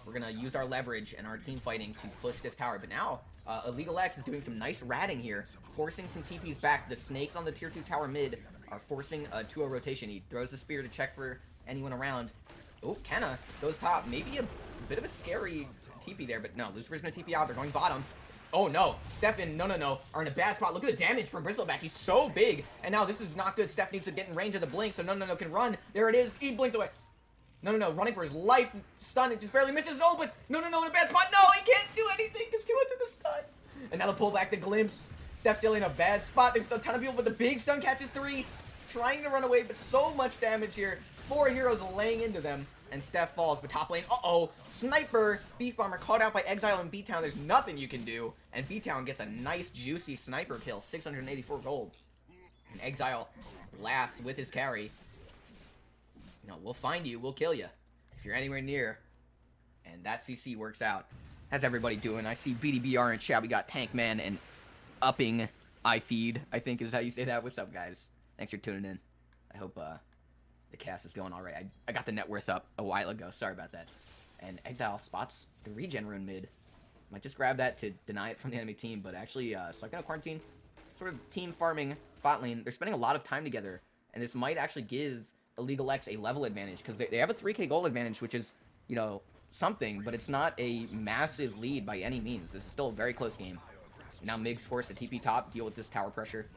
we're gonna use our leverage and our team fighting to push this tower. But now, IllegalX is doing some nice ratting here, forcing some TPs back. The snakes on the tier 2 tower mid are forcing a 2-0 rotation. He throws the spear to check for anyone around. Oh, Kenna goes top. Maybe a bit of a scary TP there, but no, Lucifer's gonna TP out. They're going bottom. Oh no, Stefan, no, are in a bad spot. Look at the damage from Bristleback. He's so big. And now this is not good. Steph needs to get in range of the blink, so no, can run. There it is. He blinks away. No, running for his life. Stun, it just barely misses. Oh, but no, in a bad spot. No, he can't do anything because 2-0 through the stun. And now the pull back, the glimpse. Steph still in a bad spot. There's a ton of people, but the big stun catches 3. Trying to run away, but so much damage here. 4 heroes laying into them. And Steph falls, but top lane, Sniper, Beef Bomber caught out by Exile and B-Town. There's nothing you can do. And B-Town gets a nice, juicy sniper kill, 684 gold. And Exile laughs with his carry. No, we'll find you, we'll kill you if you're anywhere near. And that CC works out. How's everybody doing? I see BDBR in chat. We got Tankman and Upping iFeed, I think is how you say that. What's up, guys? Thanks for tuning in. I hope, the cast is going alright. I got the net worth up a while ago. Sorry about that. And Exile spots the regen rune mid. Might just grab that to deny it from the enemy team, but actually, Slarknado Quarantine, sort of team farming bot lane. They're spending a lot of time together, and this might actually give IllegalX a level advantage, because they have a 3k gold advantage, which is, you know, something, but it's not a massive lead by any means. This is still a very close game. Now Mig's forced to TP top, deal with this tower pressure.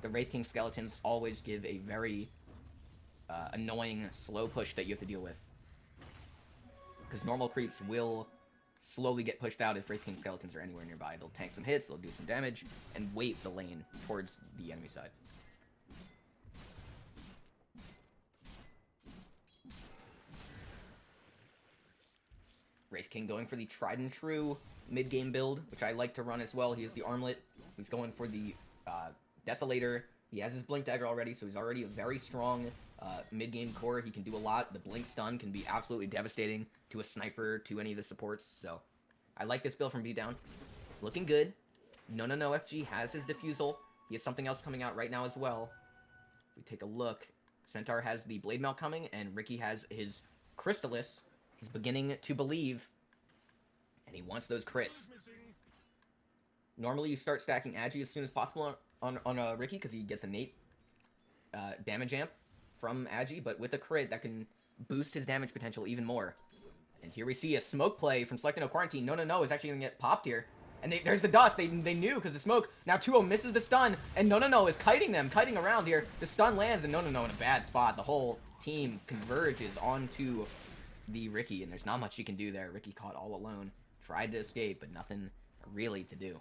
The Wraith King skeletons always give a very annoying slow push that you have to deal with, because normal creeps will slowly get pushed out if Wraith King skeletons are anywhere nearby. They'll tank some hits, they'll do some damage, and weight the lane towards the enemy side. Wraith King going for the tried and true mid-game build, which I like to run as well. He has the armlet. He's going for the Desolator. He has his Blink Dagger already, so he's already a very strong mid-game core. He can do a lot. The Blink Stun can be absolutely devastating to a sniper, to any of the supports. So I like this build from B-Down. It's looking good. No, FG has his Diffusal. He has something else coming out right now as well. If we take a look, Centaur has the Blade Mail coming, and Ricky has his Crystallis. He's beginning to believe, and he wants those crits. Normally, you start stacking Agi as soon as possible on Ricky, because he gets innate damage amp from Agi, but with a crit, that can boost his damage potential even more. And here we see a smoke play from Slarknado Quarantine. No, is actually going to get popped here. And there's the dust. They knew because the smoke. Now 2-0 misses the stun, and no is kiting around here. The stun lands, and no in a bad spot. The whole team converges onto the Ricky, and there's not much you can do there. Ricky caught all alone. Tried to escape, but nothing really to do.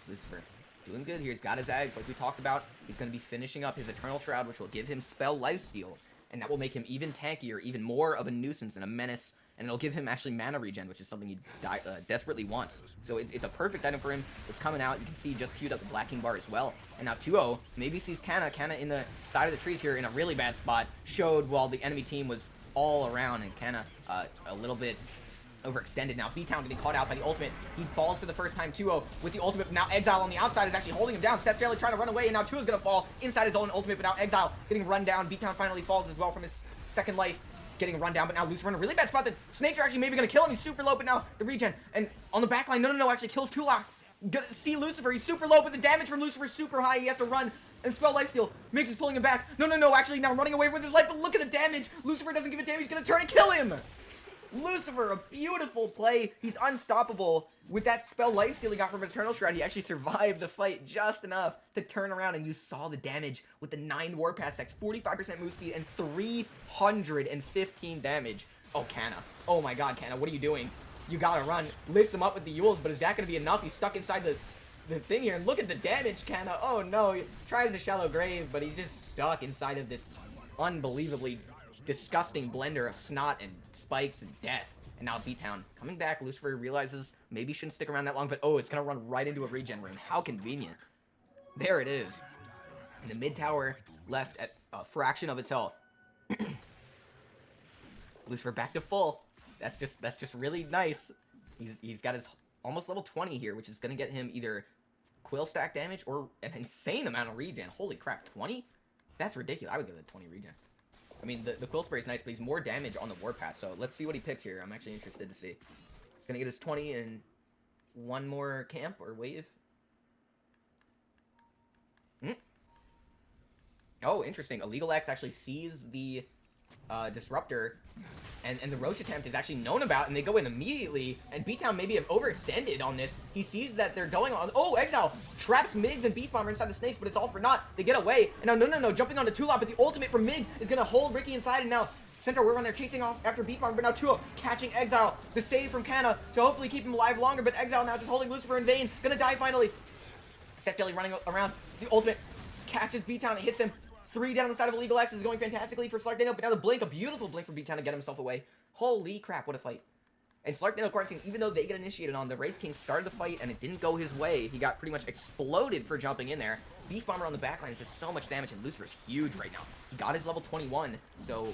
Lucifer doing good here. He's got his Ags, like we talked about. He's going to be finishing up his Eternal Shroud, which will give him Spell Lifesteal, and that will make him even tankier, even more of a nuisance and a menace, and it'll give him actually mana regen, which is something he desperately wants. So it's a perfect item for him. It's coming out. You can see he just queued up the Black King bar as well. And now 2-0 maybe sees Canna in the side of the trees here in a really bad spot. Showed while the enemy team was all around, and Canna a little bit overextended. Now B-Town getting caught out by the ultimate. He falls for the first time 2-0 with the ultimate. Now Exile on the outside is actually holding him down. Steph Jelly trying to run away, and now 2-0 is going to fall inside his own ultimate, but now Exile getting run down. B-Town finally falls as well from his second life, getting run down, but now Lucifer in a really bad spot. The snakes are actually maybe going to kill him. He's super low, but now the regen. And on the backline, no, actually kills Tulak. Gonna see Lucifer. He's super low, but the damage from Lucifer is super high. He has to run and spell Lifesteal. Mix is pulling him back. No, actually now running away with his life, but look at the damage. Lucifer doesn't give a damn. He's going to turn and kill him. Lucifer, a beautiful play. He's unstoppable. With that spell Lifesteal he got from Eternal Shroud, he actually survived the fight just enough to turn around, and you saw the damage with the 9 Warpath Stacks, 45% move speed, and 315 damage. Oh, Canna. Oh my god, Canna, what are you doing? You gotta run. Lifts him up with the Yules, but is that gonna be enough? He's stuck inside the thing here, and look at the damage, Canna. Oh no, he tries the shallow grave, but he's just stuck inside of this unbelievably disgusting blender of snot and spikes and death. And now B-Town coming back. Lucifer realizes maybe shouldn't stick around that long, but oh, it's gonna run right into a regen rune. How convenient. There it is. And the mid tower left at a fraction of its health. Lucifer back to full. That's just really nice. He's got his almost level 20 here, which is gonna get him either quill stack damage or an insane amount of regen. Holy crap, 20? That's ridiculous. I would give it 20 regen. I mean, the Quill Spray is nice, but he's more damage on the Warpath, so let's see what he picks here. I'm actually interested to see. He's gonna get his 20, and one more camp or wave. Oh, interesting. IllegalX actually sees the Disruptor, and the Roach attempt is actually known about, and they go in immediately, and B-Town maybe have overextended on this. He sees that they're going on. Oh, Exile traps Migs and Beef Bomber inside the snakes, but it's all for naught. They get away, and now, no, jumping onto Tulop, but the ultimate from Migs is going to hold Ricky inside, and now Centaur, we're on there chasing off after Beef Bomber, but now 2-0 catching Exile. The save from Canna to hopefully keep him alive longer, but Exile now just holding Lucifer in vain. Gonna die finally. Steph Jelly running around. The ultimate catches B-Town and hits him. 3 down on the side of IllegalX is going fantastically for Slarknado, but now the blink, a beautiful blink for B-Town to get himself away. Holy crap, what a fight. And Slarknado Quarantine, even though they get initiated on, the Wraith King started the fight and it didn't go his way. He got pretty much exploded for jumping in there. Beef Bomber on the backline is just so much damage, and Lucifer's huge right now. He got his level 21, so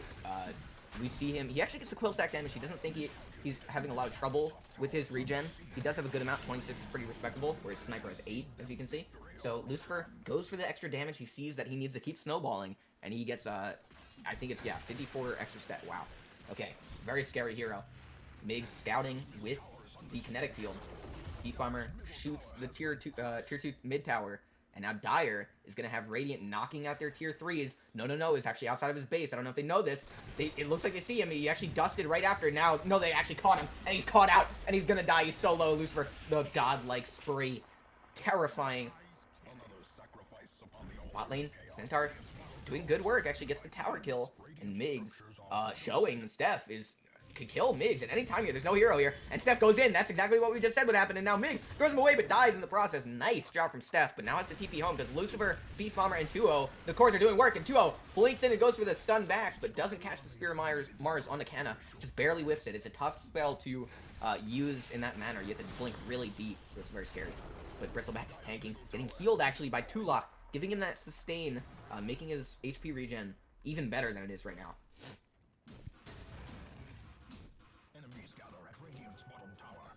we see him. He actually gets the quill stack damage. He doesn't think he's having a lot of trouble with his regen. He does have a good amount. 26 is pretty respectable, whereas Sniper has 8, as you can see. So Lucifer goes for the extra damage. He sees that he needs to keep snowballing, and he gets, I think it's, yeah, 54 extra stat. Wow. Okay, very scary hero. Migs scouting with the kinetic field. Beef Bomber shoots the tier 2 mid tower. And now Dire is going to have Radiant knocking out their tier 3s. No, is actually outside of his base. I don't know if they know this. It looks like they see him. He actually dusted right after. Now, no, they actually caught him. And he's caught out. And he's going to die. He's so low. Lucifer, the godlike spree. Terrifying. Bot lane, Centaur doing good work. Actually gets the tower kill. And Migs showing Steph could kill Migs at any time here. There's no hero here. And Steph goes in. That's exactly what we just said would happen. And now Migs throws him away, but dies in the process. Nice job from Steph, but now has to TP home because Lucifer, Beef Bomber, and 2-0, the cores are doing work. And 2-0 blinks in and goes for the stun back, but doesn't catch the Spear of Mars on the Canna. Just barely whiffs it. It's a tough spell to use in that manner. You have to blink really deep, so it's very scary. But Bristleback is tanking. Getting healed, actually, by Tulok, giving him that sustain, making his HP regen even better than it is right now. Enemies gather at Radiant's bottom tower.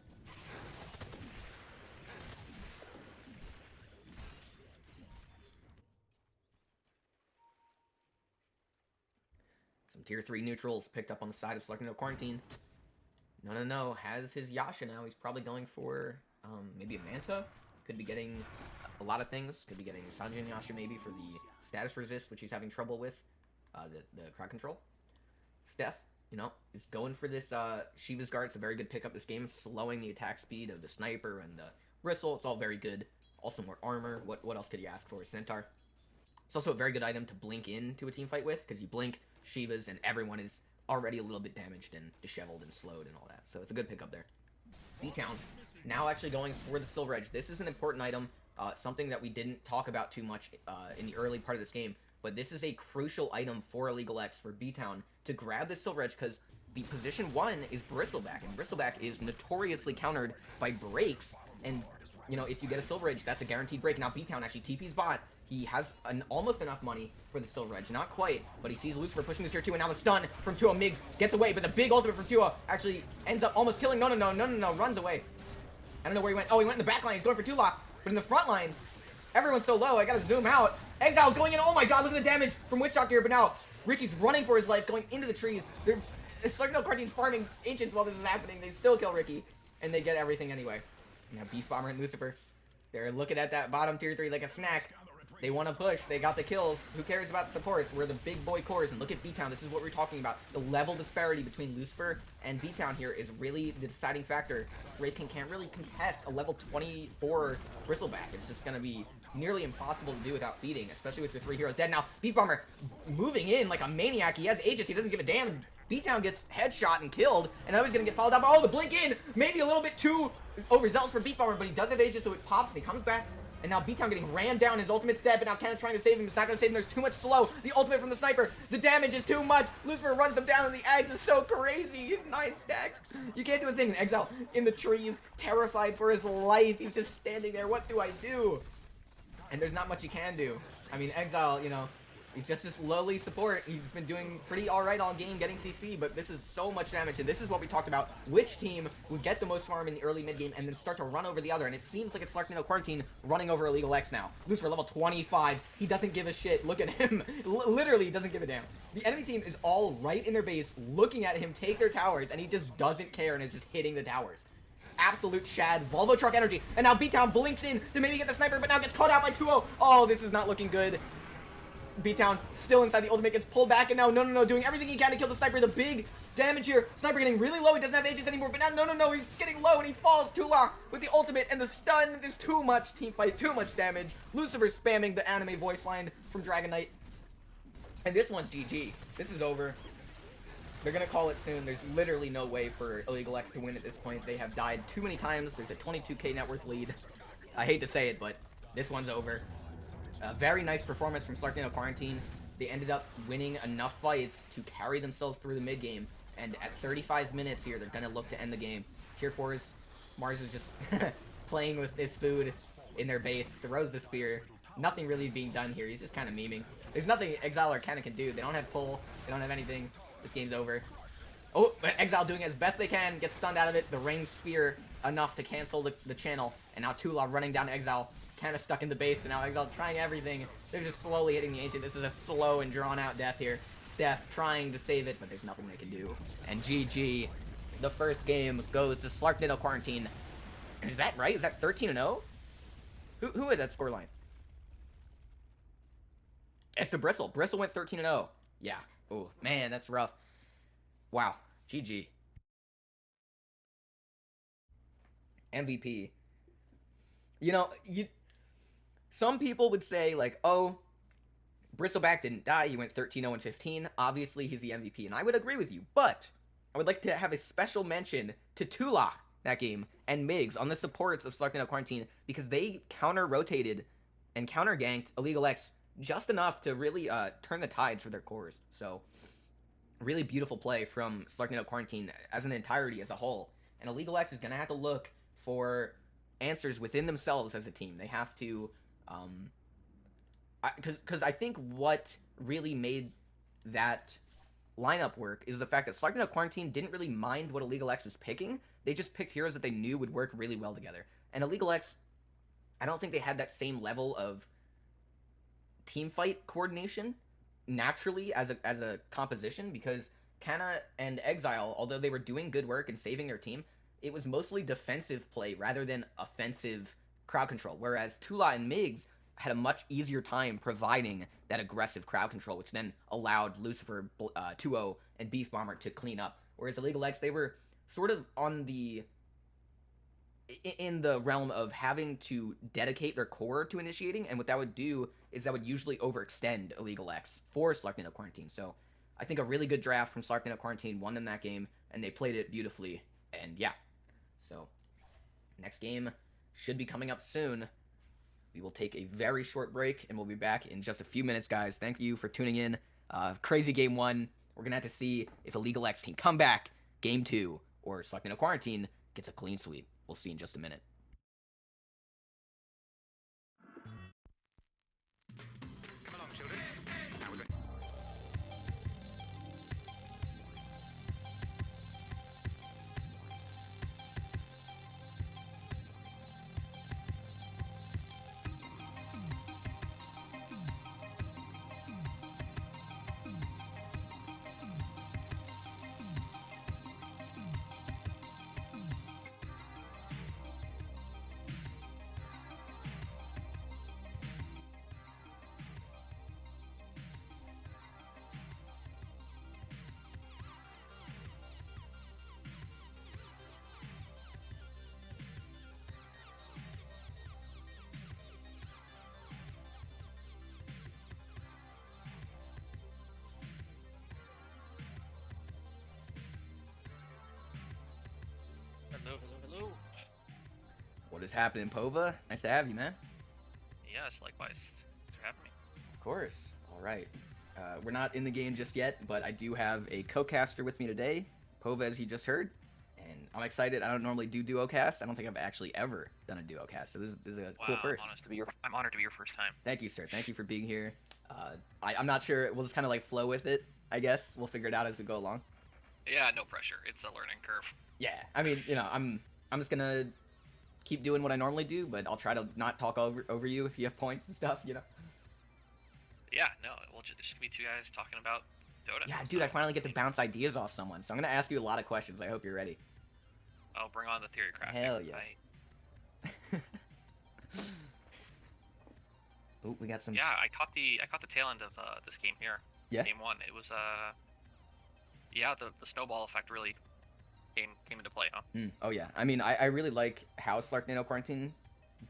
Some tier 3 neutrals picked up on the side of Slarknado Quarantine. No, has his Yasha now. He's probably going for maybe a Manta. Could be getting a lot of things. Could be getting Sanjin Yasha maybe for the status resist, which he's having trouble with. The crowd control. Steph, is going for this Shiva's Guard. It's a very good pickup this game, slowing the attack speed of the Sniper and the Bristle. It's all very good. Also more armor. What else could you ask for? Centaur. It's also a very good item to blink into a team fight with, because you blink Shivas and everyone is already a little bit damaged and disheveled and slowed and all that. So it's a good pickup there. B-Town now actually going for the Silver Edge. This is an important item, something that we didn't talk about too much in the early part of this game, but this is a crucial item for IllegalX, for B-Town, to grab the Silver Edge, because the position 1 is Bristleback, and Bristleback is notoriously countered by breaks, and, if you get a Silver Edge, that's a guaranteed break. Now B-Town actually TP's bot. He has almost enough money for the Silver Edge. Not quite, but he sees Lucifer pushing this here too, and now the stun from 2-0. Migs gets away, but the big ultimate from 2-0 actually ends up almost killing. No, runs away. I don't know where he went. Oh, he went in the back line. He's going for Tulok, but in the front line, everyone's so low, I gotta zoom out. Exile's going in. Oh my god, look at the damage from Witch Doctor here, but now Ricky's running for his life, going into the trees. It's like no Quarantine's farming ancients while this is happening. They still kill Ricky, and they get everything anyway. Now Beef Bomber and Lucifer, they're looking at that bottom tier 3 like a snack. They want to push. They got the kills. Who cares about supports? We're the big boy cores. And look at B-Town. This is what we're talking about. The level disparity between Lucifer and B-Town here is really the deciding factor. Wraith King can't really contest a level 24 Bristleback. It's just going to be nearly impossible to do without feeding, especially with your 3 heroes dead. Now, Beef Bomber moving in like a maniac. He has Aegis. He doesn't give a damn. B-Town gets headshot and killed, and now he's going to get followed up. Oh, the blink in! Maybe a little bit too overzealous for Beef Bomber, but he does have Aegis, so it pops, and he comes back. And now B-Town getting rammed down, his ultimate's dead, but now Canna trying to save him. It's not going to save him. There's too much slow. The ultimate from the Sniper. The damage is too much. Lucifer runs them down, and the Ags is so crazy. He's 9 stacks. You can't do a thing. Exile in the trees, terrified for his life. He's just standing there. What do I do? And there's not much you can do. I mean, Exile, he's just this lowly support. He's been doing pretty alright all game getting CC, but this is so much damage, and this is what we talked about. Which team would get the most farm in the early mid-game and then start to run over the other, and it seems like it's Slarknado Quarantine running over IllegalX now. Lucifer level 25. He doesn't give a shit. Look at him. Literally doesn't give a damn. The enemy team is all right in their base, looking at him take their towers, and he just doesn't care and is just hitting the towers. absolute Shad. Volvo truck energy. And now B-Town blinks in to maybe get the sniper, but now gets caught out by 2-0. Oh, this is not looking good. B-Town still inside the ultimate, gets pulled back, and now no, doing everything he can to kill the sniper. The big damage here. Sniper getting really low. He doesn't have Aegis anymore, but now no, he's getting low, and he falls. Tula with the ultimate and the stun. There's too much team fight, too much damage. Lucifer spamming the anime voice line from Dragon Knight. And this one's GG. This is over. They're gonna call it soon. There's literally no way for IllegalX to win at this point. They have died too many times. There's a 22k net worth lead. I hate to say it, but this one's over. A very nice performance from Slarknado Quarantine. They ended up winning enough fights to carry themselves through the mid game. And at 35 minutes here, they're gonna look to end the game. Tier 4's Mars is just playing with his food in their base. Throws the spear. Nothing really being done here. He's just kind of memeing. There's nothing Exile or Kenna can do. They don't have pull. They don't have anything. This game's over. Oh, Exile doing as best they can. Gets stunned out of it. The ranged spear enough to cancel the channel. And now Tula running down Exile. Kind of stuck in the base. And now Exile trying everything. They're just slowly hitting the Ancient. This is a slow and drawn out death here. Steph trying to save it, but there's nothing they can do. And GG. The first game goes to Slarknado Quarantine. And is that right? Is that 13-0? Who had that scoreline? It's to Bristle. Bristle went 13-0. Yeah. Oh, man, that's rough. Wow. GG. MVP. You know, some people would say, like, oh, Bristleback didn't die. He went 13-0-15. Obviously, he's the MVP, and I would agree with you. But I would like to have a special mention to Tula that game and Migs on the supports of Slarknado Quarantine because they counter-rotated and counter-ganked IllegalX just enough to really turn the tides for their cores. So, really beautiful play from Slarknado Quarantine as an entirety, as a whole. And IllegalX is going to have to look for answers within themselves as a team. They have to, because I think what really made that lineup work is the fact that Slarknado Quarantine didn't really mind what IllegalX was picking. They just picked heroes that they knew would work really well together. And IllegalX, I don't think they had that same level of team fight coordination naturally as a composition, because Kana and Exile, although they were doing good work and saving their team, it was mostly defensive play rather than offensive crowd control, whereas Tula and Migs had a much easier time providing that aggressive crowd control, which then allowed Lucifer, 2-0, and Beef Bomber to clean up. Whereas IllegalX, they were sort of in the realm of having to dedicate their core to initiating, and what that would do is that would usually overextend IllegalX for Slarknado Quarantine. So I think a really good draft from Slarknado Quarantine won them that game, and they played it beautifully, and yeah. So next game should be coming up soon. We will take a very short break, and we'll be back in just a few minutes, guys. Thank you for tuning in. Crazy game 1. We're going to have to see if IllegalX can come back game 2, or Slarknado Quarantine gets a clean sweep. We'll see in just a minute. Come along, children. Now we're going. Hello. What is happening, Pova? Nice to have you, man. Yes, likewise. Thanks for having me. Of course. All right. We're not in the game just yet, but I do have a co-caster with me today, Pova, as you just heard, and I'm excited. I don't normally do duo casts. I don't think I've actually ever done a duo cast, so this is a cool first. I'm honored to be your first time. Thank you, sir. Thank you for being here. I'm not sure. We'll just kind of like flow with it, I guess. We'll figure it out as we go along. Yeah, no pressure. It's a learning curve. Yeah, I mean, you know, I'm just gonna keep doing what I normally do, but I'll try to not talk over you if you have points and stuff, you know. Yeah, no, we'll just be two guys talking about Dota. Yeah, dude, I finally get to bounce ideas off someone, so I'm gonna ask you a lot of questions. I hope you're ready. Oh, bring on the theory crafting. Hell yeah. Oh, we got some. Yeah, I caught the tail end of this game here. Yeah. Game 1. It was yeah, the snowball effect really came into play, huh? Oh yeah. I mean, I really like how Slarknado Quarantine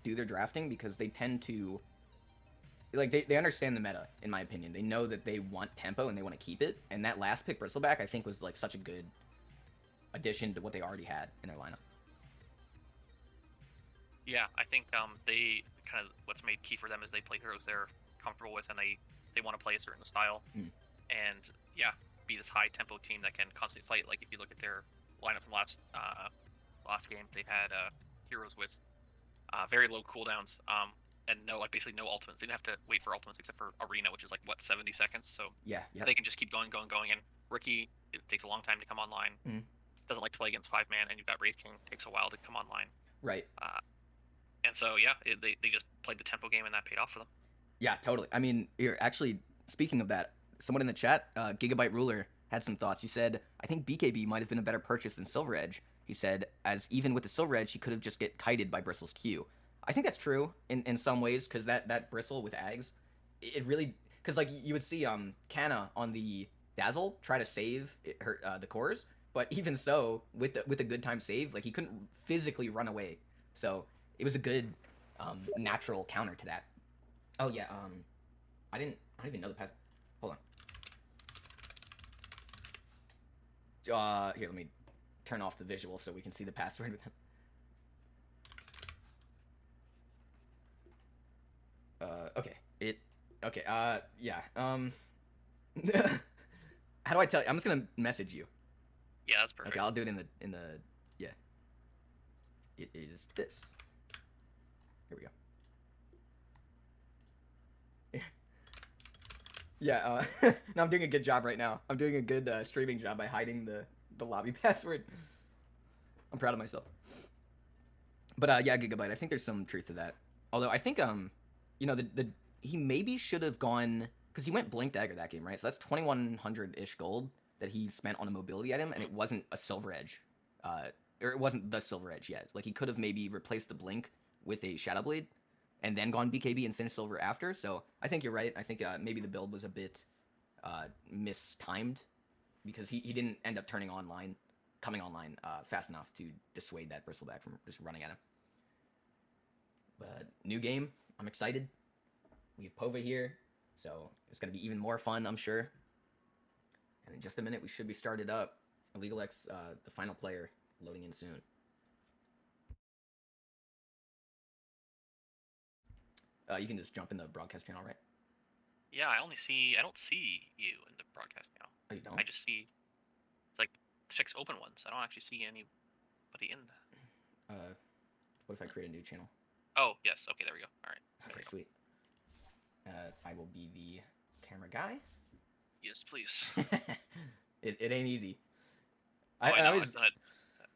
do their drafting because they tend to like they understand the meta, in my opinion. They know that they want tempo and they want to keep it. And that last pick Bristleback I think was like such a good addition to what they already had in their lineup. Yeah, I think they kind of what's made key for them is they play heroes they're comfortable with and they want to play a certain style. And yeah, be this high tempo team that can constantly fight. Like if you look at their lineup from last game, they had heroes with very low cooldowns and basically no ultimates. They didn't have to wait for ultimates except for Arena, which is like what 70 seconds. So Yeah. they can just keep going. And Rookie, it takes a long time to come online. Doesn't like to play against 5-man, and you've got Wraith King, takes a while to come online. Right. And so yeah, they just played the tempo game and that paid off for them. Yeah, totally. I mean, here actually speaking of that, someone in the chat, Gigabyte Ruler, had some thoughts. He said, I think BKB might have been a better purchase than Silver Edge. He said, as even with the Silver Edge, he could have just get kited by Bristle's Q. I think that's true in some ways, because that Bristle with Ags, it really... Because, like, you would see Canna on the Dazzle try to save the cores, but even so, with a good time save, like, he couldn't physically run away. So, it was a good natural counter to that. Oh, yeah, I don't even know the pass... Hold on. Here, let me turn off the visual so we can see the password. Yeah, how do I tell you? I'm just gonna message you. Yeah, that's perfect. Okay, I'll do it in the, yeah. It is this. Here we go. Yeah, no, I'm doing a good job right now. I'm doing a good streaming job by hiding the lobby password. I'm proud of myself. But yeah, Gigabyte, I think there's some truth to that. Although I think you know, he maybe should have gone, because he went Blink Dagger that game, right? So that's 2,100-ish gold that he spent on a mobility item, and it wasn't a Silver Edge, or it wasn't the Silver Edge yet. Like he could have maybe replaced the Blink with a Shadow Blade, and then gone BKB and finished Silver after. So I think you're right. I think maybe the build was a bit mistimed, because he didn't end up coming online fast enough to dissuade that Bristleback from just running at him. But new game, I'm excited. We have Pova here, so it's going to be even more fun, I'm sure. And in just a minute, we should be started up. IllegalX, the final player, loading in soon. You can just jump in the broadcast channel, right? Yeah, I don't see you in the broadcast now. Oh, you don't? I just see, it's like, checks open ones. I don't actually see anybody in that. What if I create a new channel? Oh, yes. Okay, there we go. All right. Okay, sweet. I will be the camera guy. Yes, please. It ain't easy. I know.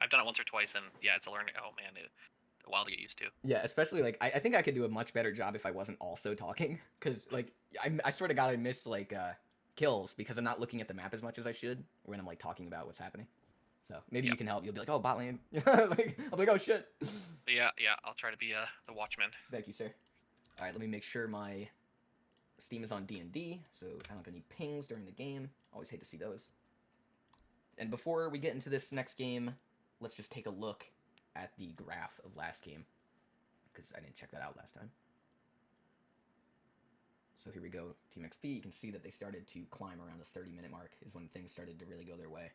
I've done it once or twice, and yeah, it's a learning. Oh man, a while to get used to. Yeah, especially like I think I could do a much better job if I wasn't also talking, because like I swear to God I miss like kills because I'm not looking at the map as much as I should when I'm like talking about what's happening. So maybe you can help. You'll be like, oh, bot lane. Like, I'll be like, oh shit. But yeah, I'll try to be the watchman. Thank you, sir. All right, let me make sure my Steam is on D&D, so I don't get any pings during the game. Always hate to see those. And before we get into this next game, let's just take a look at the graph of last game, because I didn't check that out last time. So here we go, Team XP. You can see that they started to climb around the 30-minute mark is when things started to really go their way.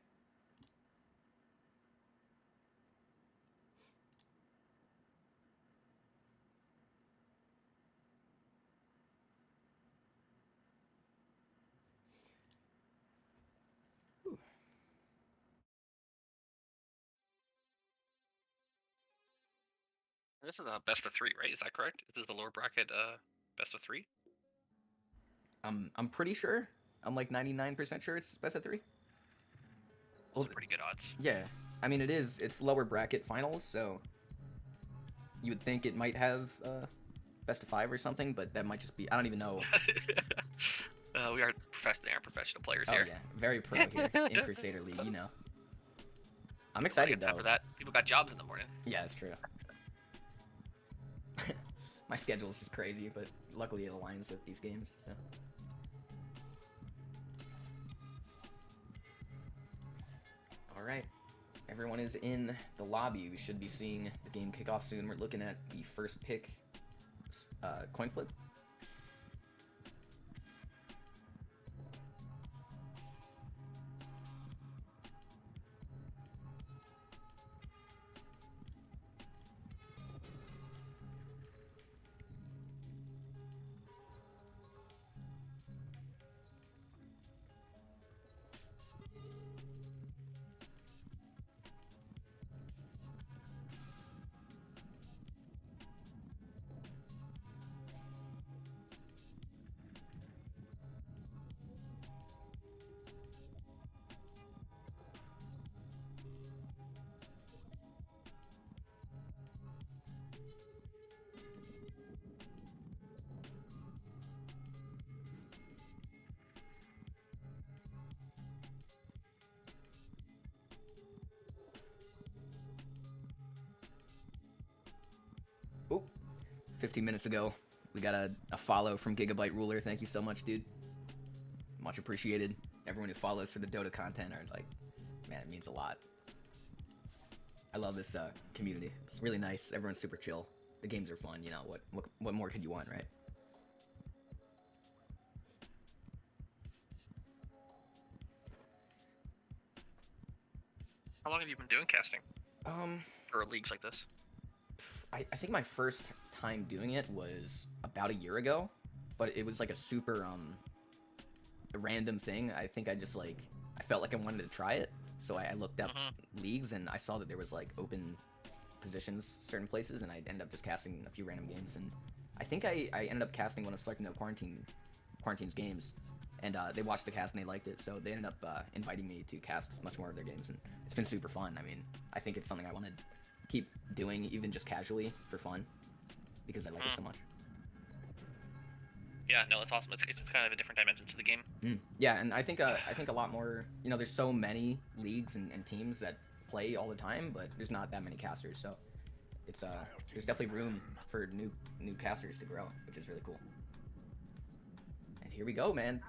This is a best of 3, right? Is that correct? This is the lower bracket best of 3? I'm pretty sure. I'm like 99% sure it's best of 3. Those are pretty good odds. Yeah, I mean it is. It's lower bracket finals, so you would think it might have best of 5 or something, but that might just be. I don't even know. We are professional players here. Oh yeah, very pro here in Crusader League, you know. I'm excited though. After that, people got jobs in the morning. Yeah, that's true. My schedule is just crazy, but luckily it aligns with these games. So. All right, everyone is in the lobby. We should be seeing the game kick off soon. We're looking at the first pick, coin flip. Oh, 15 minutes ago, we got a follow from Gigabyte Ruler. Thank you so much, dude. Much appreciated. Everyone who follows for the Dota content are like, man, it means a lot. I love this community. It's really nice. Everyone's super chill. The games are fun. You know, what more could you want, right? How long have you been doing casting? For leagues like this? I think my first time doing it was about a year ago, but it was like a super a random thing. I think I just like I felt like I wanted to try it, so I looked up leagues and I saw that there was like open positions certain places, and I ended up just casting a few random games. And I think I ended up casting one of Slarknado Quarantine's games, and they watched the cast and they liked it, so they ended up inviting me to cast much more of their games, and it's been super fun. I mean, I think it's something I want to keep doing, even just casually for fun, because I like it so much. Yeah, no, that's awesome. It's just kind of a different dimension to the game. Yeah, and I think a lot more. You know, there's so many leagues and teams that play all the time, but there's not that many casters, so it's there's definitely room for new casters to grow, which is really cool. And here we go, man.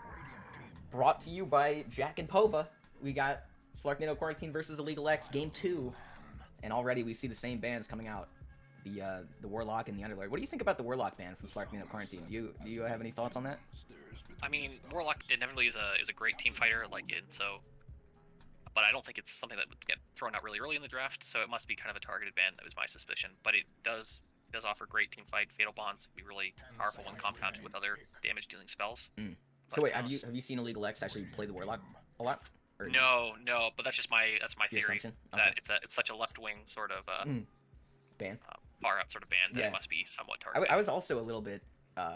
Brought to you by Jack and Pova. We got Slarknado Quarantine versus IllegalX Game 2. And already we see the same bands coming out. The Warlock and the Underlord. What do you think about the Warlock band from Slarknado Quarantine? Do you have any thoughts on that? I mean, Warlock inevitably is a great team fighter, but I don't think it's something that would get thrown out really early in the draft, so it must be kind of a targeted ban. That was my suspicion. But it does offer great team fight. Fatal Bonds can be really powerful when compounded with other damage dealing spells. So wait, have you seen IllegalX actually play the Warlock a lot? Or no, but that's my theory. Assumption? That Okay. it's such a left wing sort of Band? far out sort of band that Yeah. it must be somewhat targeted. I was also a little bit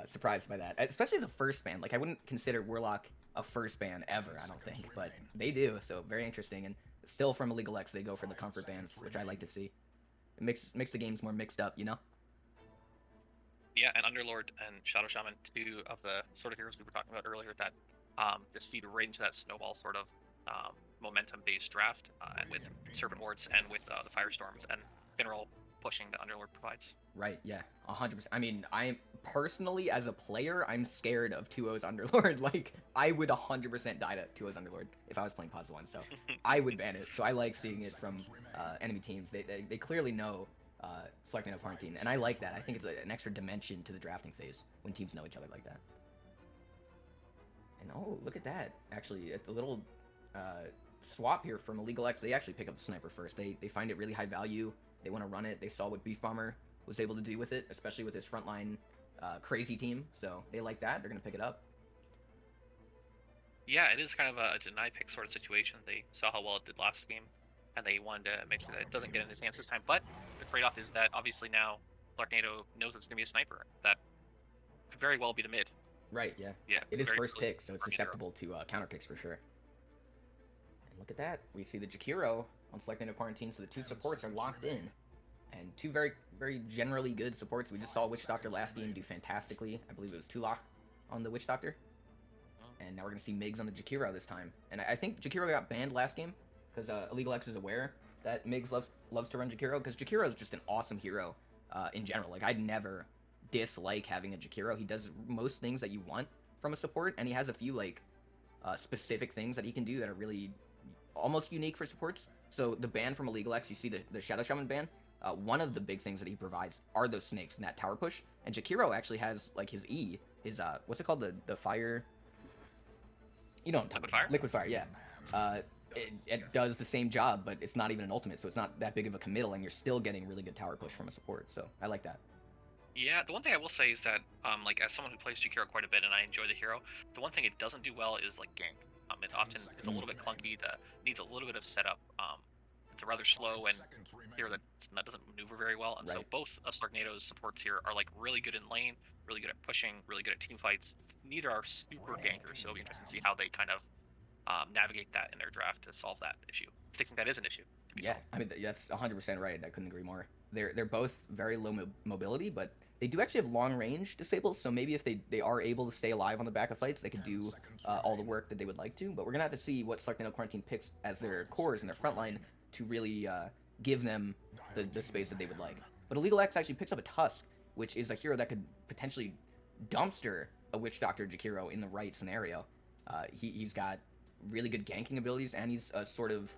surprised by that, especially as a first ban. Like, I wouldn't consider Warlock a first ban ever, I don't think, but they do, so very interesting. And still from IllegalX, they go for the comfort bans, which I like to see. It makes the games more mixed up, you know? Yeah, and Underlord and Shadow Shaman, two of the sort of heroes we were talking about earlier that just feed right into that snowball sort of momentum-based draft, and with Serpent Wards and with the Firestorms and general pushing that Underlord provides. Right, yeah, 100%. I mean, I'm personally, as a player, I'm scared of 2-0's Underlord. Like, I would 100% die to 2-0's Underlord if I was playing Pause 1, so I would ban it. So I like seeing it from enemy teams. They clearly know Slarknado Quarantine, and I like that. I think it's an extra dimension to the drafting phase when teams know each other like that. And oh, look at that. Actually, a little swap here from IllegalX. They actually pick up the sniper first. They find it really high value. They want to run it. They saw what Beef Bomber was able to do with it, especially with his frontline crazy team. So they like that. They're going to pick it up. Yeah, it is kind of a deny pick sort of situation. They saw how well it did last game, and they wanted to make sure that it doesn't get in his hands this time. But the trade-off is that obviously now Slarknado knows it's going to be a sniper. That could very well be the mid. Right, yeah. Yeah, It is very first clearly pick, so it's first susceptible to counter picks for sure. And look at that. We see the Jakiro on Slarknado Quarantine, so the two supports are locked in. And two very, very generally good supports. We just saw Witch Doctor last game do fantastically. I believe it was Tulach on the Witch Doctor. And now we're going to see Migs on the Jakiro this time. And I think Jakiro got banned last game because IllegalX is aware that Migs loves to run Jakiro, because Jakiro is just an awesome hero in general. Like, I'd never dislike having a Jakiro. He does most things that you want from a support, and he has a few, like, specific things that he can do that are really almost unique for supports. So the ban from IllegalX, you see the Shadow Shaman ban, one of the big things that he provides are those snakes and that tower push. And Jakiro actually has, like, his E, his, what's it called, the fire... You know what I'm talking about. Liquid Fire, yeah. It does the same job, but it's not even an ultimate, so it's not that big of a committal, and you're still getting really good tower push from a support, so I like that. Yeah, the one thing I will say is that, like, as someone who plays Jakiro quite a bit and I enjoy the hero, the one thing it doesn't do well is, like, gank. It often is a little bit clunky, needs a little bit of setup. It's a rather slow and hero that doesn't maneuver very well, and so both of Slarknado's supports here are, like, really good in lane, really good at pushing, really good at team fights. Neither are super gankers, so it'll be interesting to see how they kind of navigate that in their draft to solve that issue. I think that is an issue. Yeah, I mean, that's 100% right. I couldn't agree more. They're both very low mobility, but they do actually have long range disables, so maybe if they are able to stay alive on the back of fights, they could do all the work that they would like to, but we're going to have to see what Slarknado Quarantine picks as their cores and their front line to really give them the space that they would like. But IllegalX actually picks up a Tusk, which is a hero that could potentially dumpster a Witch Doctor Jakiro in the right scenario. He's got really good ganking abilities, and he's a sort of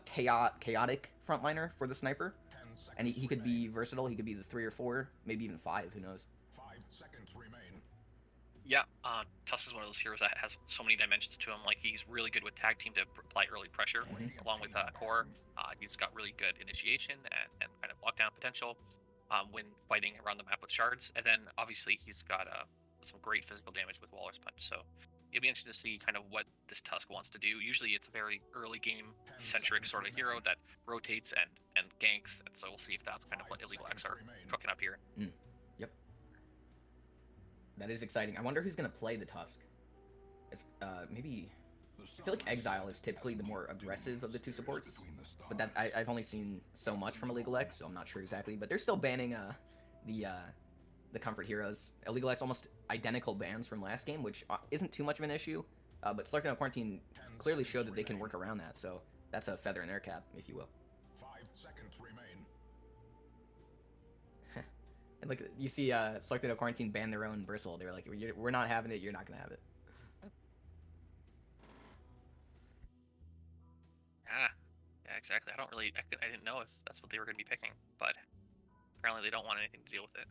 chaotic frontliner for the sniper. And he could be versatile. He could be the 3 or 4, maybe even 5. Who knows? 5 seconds remain. Yeah, Tusk is one of those heroes that has so many dimensions to him. Like, he's really good with tag team to apply early pressure, along with core. He's got really good initiation and kind of lockdown potential when fighting around the map with shards. And then, obviously, he's got some great physical damage with Walrus Punch. So it'll be interesting to see kind of what this Tusk wants to do. Usually it's a very early game centric sort of hero that rotates and ganks, and so we'll see if that's kind of what IllegalX are cooking up here. Yep. That is exciting. I wonder who's going to play the Tusk. It's maybe... I feel like Exile is typically the more aggressive of the two supports, but that I've only seen so much from IllegalX, so I'm not sure exactly. But they're still banning the comfort heroes. IllegalX almost identical bans from last game, which isn't too much of an issue, but Slarknado Quarantine clearly showed that they can work around that, so that's a feather in their cap, if you will. 5 seconds remain. And look, you see Slarknado Quarantine ban their own Bristle. They were like, we're not having it, you're not going to have it. Yeah, exactly. I didn't know if that's what they were going to be picking, but apparently they don't want anything to deal with it.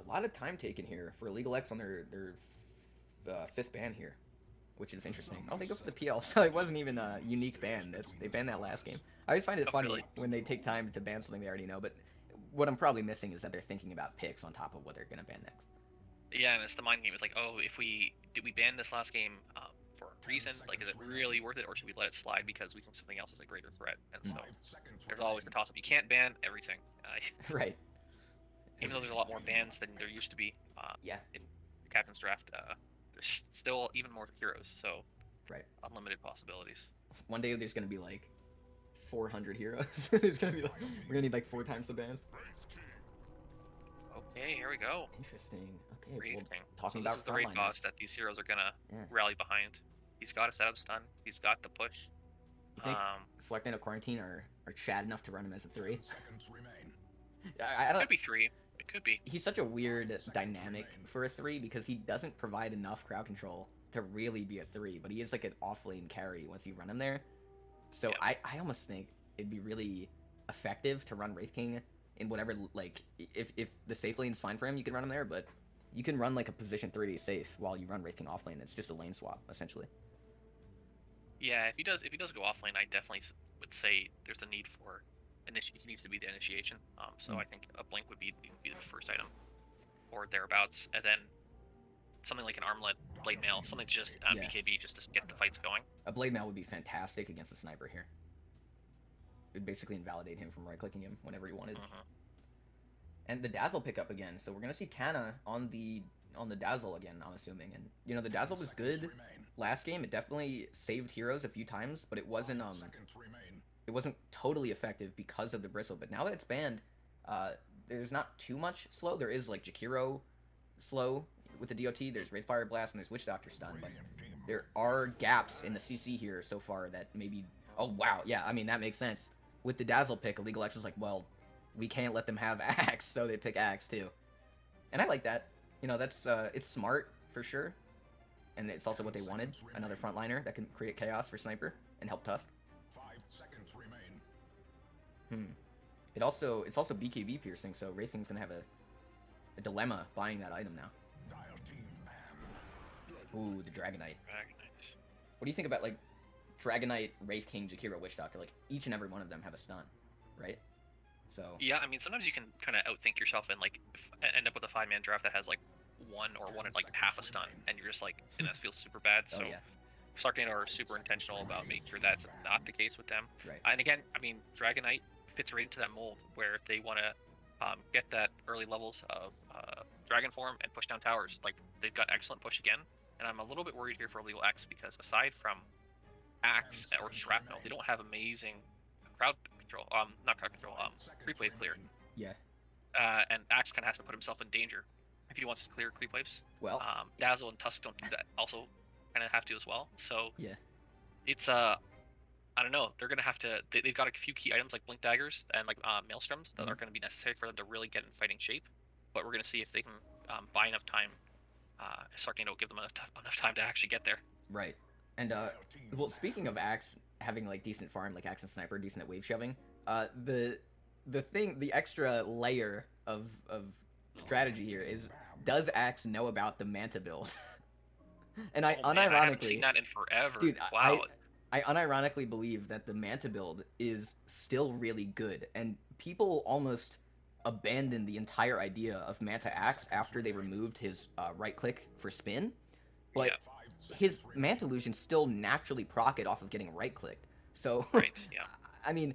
A lot of time taken here for IllegalX on their 5th ban here, which is interesting. Oh, they go for the PL, so it wasn't even a unique ban. They banned that last game. I always find it funny really? when they take time to ban something they already know, but what I'm probably missing is that they're thinking about picks on top of what they're going to ban next. Yeah, and it's the mind game. It's like, oh, did we ban this last game for a reason? Like, is it really worth it, or should we let it slide because we think something else is a greater threat? And so there's always the toss-up. You can't ban everything. Right. Even though there's a lot more bans than there used to be Yeah. in the Captain's Draft, there's still even more heroes, so Right. unlimited possibilities. One day there's going to be like 400 heroes. There's going to be like, we're going to need like 4 times the bans. Okay, here we go. Interesting. Okay, well, Interesting. talking so about this is the raid frontliners. boss that these heroes are gonna rally behind. He's got a setup stun. He's got the push. You think Slarknado Quarantine are Chad enough to run him as a 3? Seconds remain. I It don't. could be 3. It could be. He's such a weird dynamic for a 3 because he doesn't provide enough crowd control to really be a 3, but he is like an off-lane carry once you run him there. So Yeah. I almost think it'd be really effective to run Wraith King in whatever, like, if the safe lane's fine for him, you can run him there, but you can run like a position 3 safe while you run Wraith King off lane. It's just a lane swap, essentially. Yeah, if he does go offlane, I definitely would say there's the need for he needs to be the initiation. So I think a blink would be the first item, or thereabouts, and then something like an armlet, blade mail, something just BKB just to get the fights going. A blade mail would be fantastic against a sniper here. It would basically invalidate him from right-clicking him whenever he wanted. And the Dazzle pickup again, so we're gonna see Canna on the Dazzle again, I'm assuming. And you know, the Dazzle was good last game. It definitely saved heroes a few times, but it wasn't totally effective because of the Bristle. But now that it's banned, there's not too much slow. There is like Jakiro slow with the DOT. There's Wraith Fire Blast and there's Witch Doctor Stun, but there are gaps in the CC here so far that maybe... Oh, wow. Yeah, I mean, that makes sense. With the Dazzle pick, IllegalX was like, well, we can't let them have Axe, so they pick Axe too. And I like that. You know, that's it's smart for sure. And it's also what they wanted. Another frontliner that can create chaos for Sniper and help Tusk. 5 seconds remain. It's also BKB piercing, so Wraithing's gonna have a dilemma buying that item now. Dial team ban. Ooh, the Dragonite. Dragonite. What do you think about like Dragonite, Wraith King, Jakiro, Witch Doctor? Like each and every one of them have a stun, right? So Yeah, I mean, sometimes you can kind of outthink yourself and like end up with a 5-man draft that has like one and like half a stun, and you're just like, and that feels super bad. So oh yeah, Slarknado are super intentional about making sure that's not the case with them. right. And again, I mean, Dragonite fits right into that mold where if they want to get that early levels of Dragon form and push down towers, like they've got excellent push again. And I'm a little bit worried here for IllegalX because aside from Axe or Shrapnel, they don't have amazing crowd control. Not crowd control. Creep wave clear. Yeah. And Axe kind of has to put himself in danger if he wants to clear creep waves. Well, Dazzle and Tusk don't do that. Also, kind of have to as well. So yeah. it's I don't know. They're gonna have to. They've got a few key items like Blink Daggers and like Maelstroms that are going to be necessary for them to really get in fighting shape. But we're gonna see if they can buy enough time. Slarknado will give them enough time to actually get there. Right. And well, speaking of Axe having like decent farm, like Axe and Sniper, decent at wave shoving, the extra layer of strategy here is, does Axe know about the Manta build? And I Man, I haven't unironically, seen that in forever. dude, Wow. I unironically believe that the Manta build is still really good, and people almost abandoned the entire idea of Manta Axe after they removed his right click for spin, but Yeah. his Manta illusion still naturally proc it off of getting right clicked. So Right. Yeah. I mean,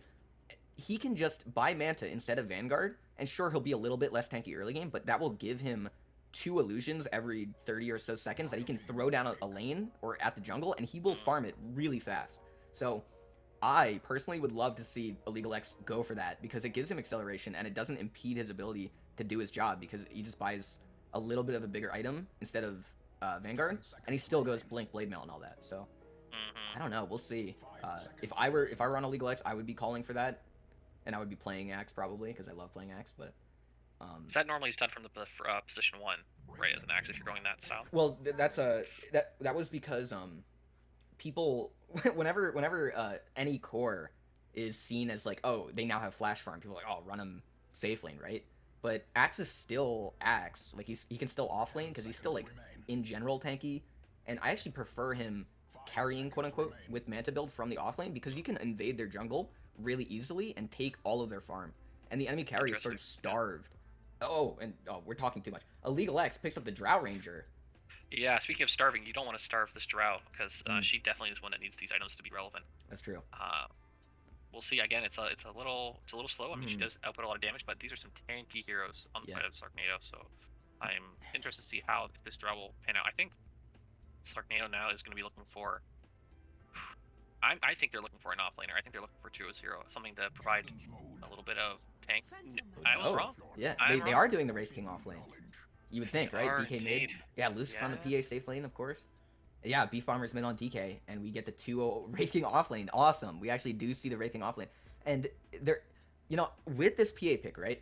he can just buy Manta instead of Vanguard, and sure, he'll be a little bit less tanky early game, but that will give him 2 illusions every 30 or so seconds that he can throw down a lane or at the jungle, and he will farm it really fast. So I personally would love to see IllegalX go for that, because it gives him acceleration and it doesn't impede his ability to do his job, because he just buys a little bit of a bigger item instead of Vanguard, and he still goes Blink, Blade Mail, and all that. So I don't know, we'll see. If I were on IllegalX, I would be calling for that, and I would be playing Axe probably, because I love playing Axe, but Is that normally done from the position 1, right, as an Axe if you're going that style? well, that was because people whenever any core is seen as like, oh, they now have flash farm, people are like, oh, run him safe lane, right? But Axe is still Axe, like he can still off lane because he's still like in general tanky, and I actually prefer him carrying quote unquote with Manta build from the off lane, because you can invade their jungle really easily and take all of their farm, and the enemy carry is sort of starved. Oh, we're talking too much. IllegalX picks up the Drow Ranger. Yeah, speaking of starving, you don't want to starve this Drow, because she definitely is one that needs these items to be relevant. That's true. We'll see. Again, it's a little slow. I mean, she does output a lot of damage, but these are some tanky heroes on the side of Slarknado, so I'm interested to see how this Drow will pan out. I think Slarknado now is going to be looking for... I think they're looking for an offlaner. I think they're looking for 2-0, something to provide a little bit of tank. I was wrong. Yeah, I'm they wrong. are doing the Wraith King off lane. You would think, right? are DK mid. indeed. Yeah, Lucifer on the PA safe lane, of course. Yeah, Beef Bomber's mid on DK, and we get the 2-0 Wraith King off lane. Awesome. We actually do see the Wraith King off lane. And there, you know, with this PA pick, right,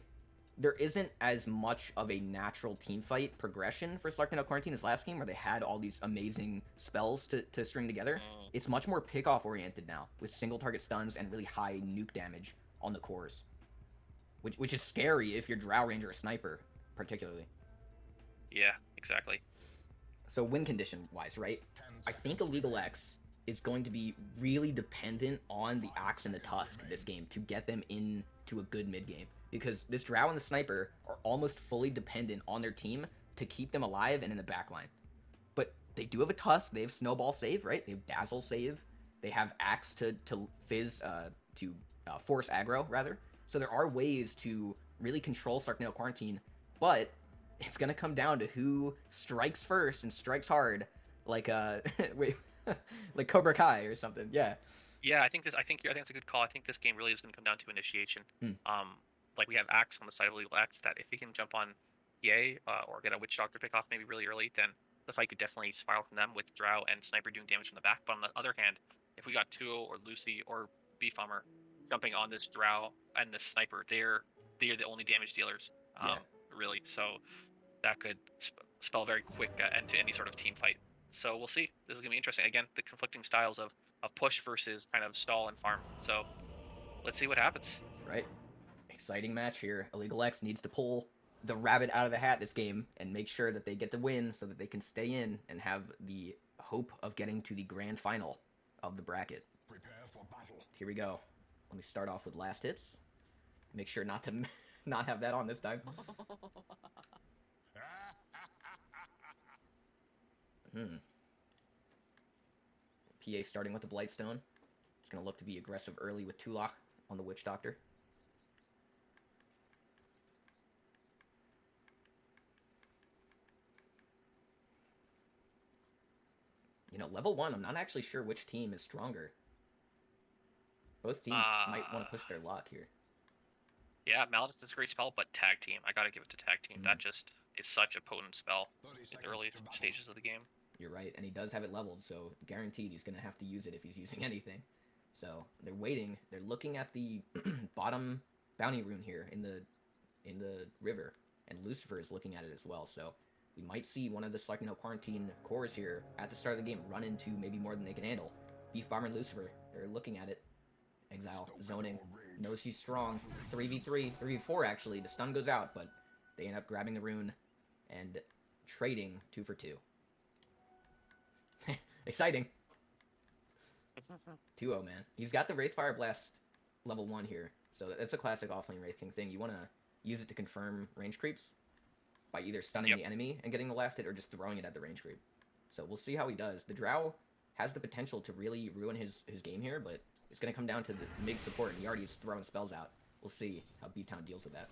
there isn't as much of a natural team fight progression for Slarknado Quarantine as last game, where they had all these amazing spells to string together. It's much more pick-off oriented now, with single target stuns and really high nuke damage on the cores. Which is scary if you're Drow Ranger or Sniper, particularly. Yeah, exactly. So win condition wise, right? I think IllegalX is going to be really dependent on the Axe and the Tusk this game to get them into a good mid game, because this Drow and the Sniper are almost fully dependent on their team to keep them alive and in the backline. But they do have a Tusk, they have Snowball save, right? They have Dazzle save, they have Axe to fizz, to force aggro, rather. So there are ways to really control Slarknado Quarantine, but it's gonna come down to who strikes first and strikes hard, like wait, like Cobra Kai or something. Yeah. Yeah, I think it's a good call. I think this game really is going to come down to initiation. Like we have Axe on the side of IllegalX that if he can jump on PA or get a Witch Doctor pick off maybe really early, then the fight could definitely spiral from them with Drow and Sniper doing damage from the back. But on the other hand, if we got Tuo or Lucy or Beef Farmer jumping on this Drow and this Sniper, they're the only damage dealers, really. So that could spell a very quick end to any sort of team fight. So we'll see. This is gonna be interesting. Again, the conflicting styles of push versus kind of stall and farm. So let's see what happens. Right. Exciting match here. IllegalX needs to pull the rabbit out of the hat this game and make sure that they get the win so that they can stay in and have the hope of getting to the grand final of the bracket. Prepare for battle. Here we go. Let me start off with last hits. Make sure not to not have that on this time. PA starting with the Blightstone. It's going to look to be aggressive early with Tulach on the Witch Doctor. You know, level 1, I'm not actually sure which team is stronger. Both teams might want to push their luck here. Yeah, Maledict is a great spell, but tag team, I gotta give it to tag team. That just is such a potent spell in the early stages of the game. You're right, and he does have it leveled, so guaranteed he's going to have to use it if he's using anything. So they're waiting. They're looking at the bottom bounty rune here in the river, and Lucifer is looking at it as well. So we might see one of the Slarknado quarantine cores here at the start of the game run into maybe more than they can handle. Beef Bomber and Lucifer, they're looking at it. Exile, zoning, knows he's strong. 3v3, 3v4 actually. The stun goes out, but they end up grabbing the rune and trading 2 for 2. Exciting. 2-0, man. He's got the Wraithfire Blast level 1 here. So that's a classic offlane Wraith King thing. You want to use it to confirm range creeps by either stunning the enemy and getting the last hit or just throwing it at the range creep. So we'll see how he does. The Drow has the potential to really ruin his game here, but it's going to come down to the MIG support, and he already is throwing spells out. We'll see how B-Town deals with that.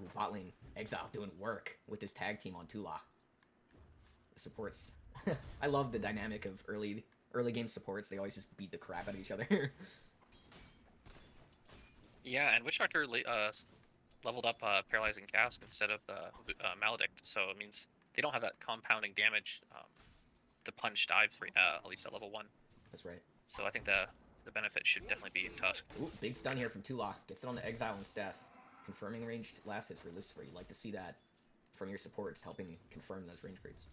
Ooh, bot lane, Exile doing work with his tag team on Tula. The supports. I love the dynamic of early game supports. They always just beat the crap out of each other. Yeah, and Witch Doctor leveled up Paralyzing Cask instead of Maledict, so it means they don't have that compounding damage to punch dives, at least at level 1. That's right. So I think the benefit should definitely be Tusk. Ooh, big stun here from Tula. Gets it on the Exile and Staff. Confirming ranged last hits for Lucifer. You like to see that from your supports, helping confirm those range creeps.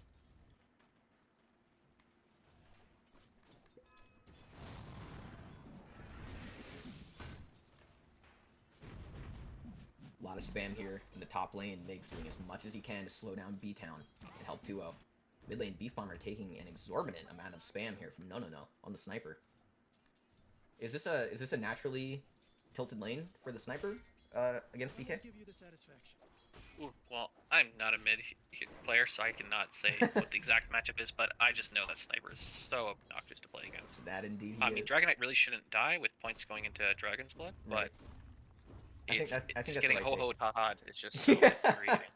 A lot of spam here in the top lane. Meg's doing as much as he can to slow down B-Town and help 2-0. Mid lane Beef Bomber taking an exorbitant amount of spam here from No on the Sniper. Is this a naturally tilted lane for the Sniper against DK? Ooh, well, I'm not a mid player, so I cannot say what the exact matchup is, but I just know that Sniper is so obnoxious to play against. That indeed I mean, Dragonite really shouldn't die with points going into Dragon's Blood, but I think that's getting the right ho-ho ha-ha is just so infuriating.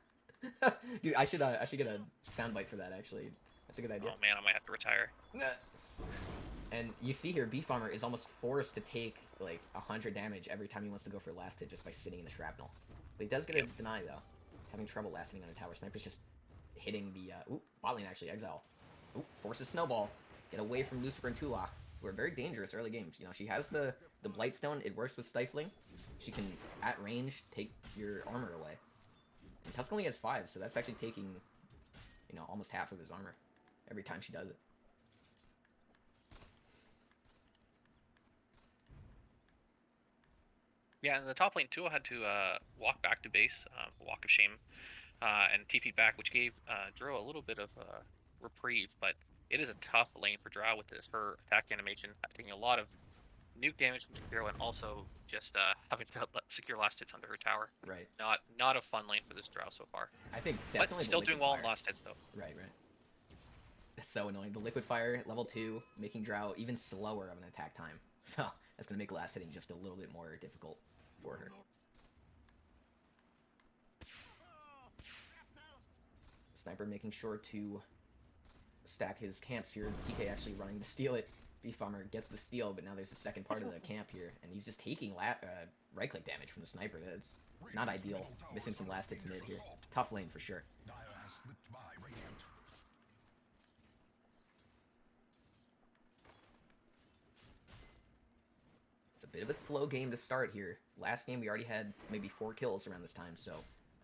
Dude, I should get a soundbite for that, actually. That's a good idea. Oh man, I might have to retire. And you see here, Beef Bomber is almost forced to take, like, 100 damage every time he wants to go for a last hit just by sitting in the shrapnel. But he does get a deny, though. Having trouble lasting on a tower. Sniper's just hitting the, ooh, bot lane, actually, Exile. Ooh, forces Snowball. Get away from Lucifer and Tulach, who are very dangerous early games. You know, she has the Blightstone. It works with Stifling. She can, at range, take your armor away. And Tusk only has 5, so that's actually taking, you know, almost half of his armor every time she does it. Yeah, and the top lane too had to walk back to base, walk of shame, and TP back, which gave Drow a little bit of reprieve. But it is a tough lane for Drow with her attack animation, taking a lot of nuke damage from Drow, and also just having to secure last hits under her tower. Right. Not a fun lane for this Drow so far. I think definitely. But still doing well on last hits though. Right. That's so annoying. The Liquid Fire level 2, making Drow even slower of an attack time. So that's gonna make last hitting just a little bit more difficult for her. Sniper making sure to stack his camps here. PK actually running to steal it. Beef Bomber gets the steal, but now there's a second part of the camp here, and he's just taking right-click damage from the sniper. That's not ideal. Missing some last hits mid here. Tough lane for sure. Dire has slipped by Radiant. It's a bit of a slow game to start here. Last game we already had maybe 4 kills around this time, so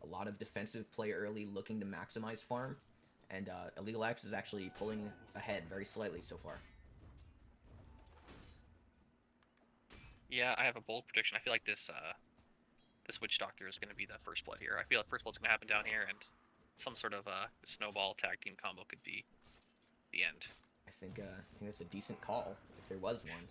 a lot of defensive play early, looking to maximize farm, and IllegalX is actually pulling ahead very slightly so far. Yeah, I have a bold prediction. I feel like this Witch Doctor is going to be the first blood here. I feel like first blood's going to happen down here, and some sort of snowball tag team combo could be the end. I think that's a decent call, if there was one.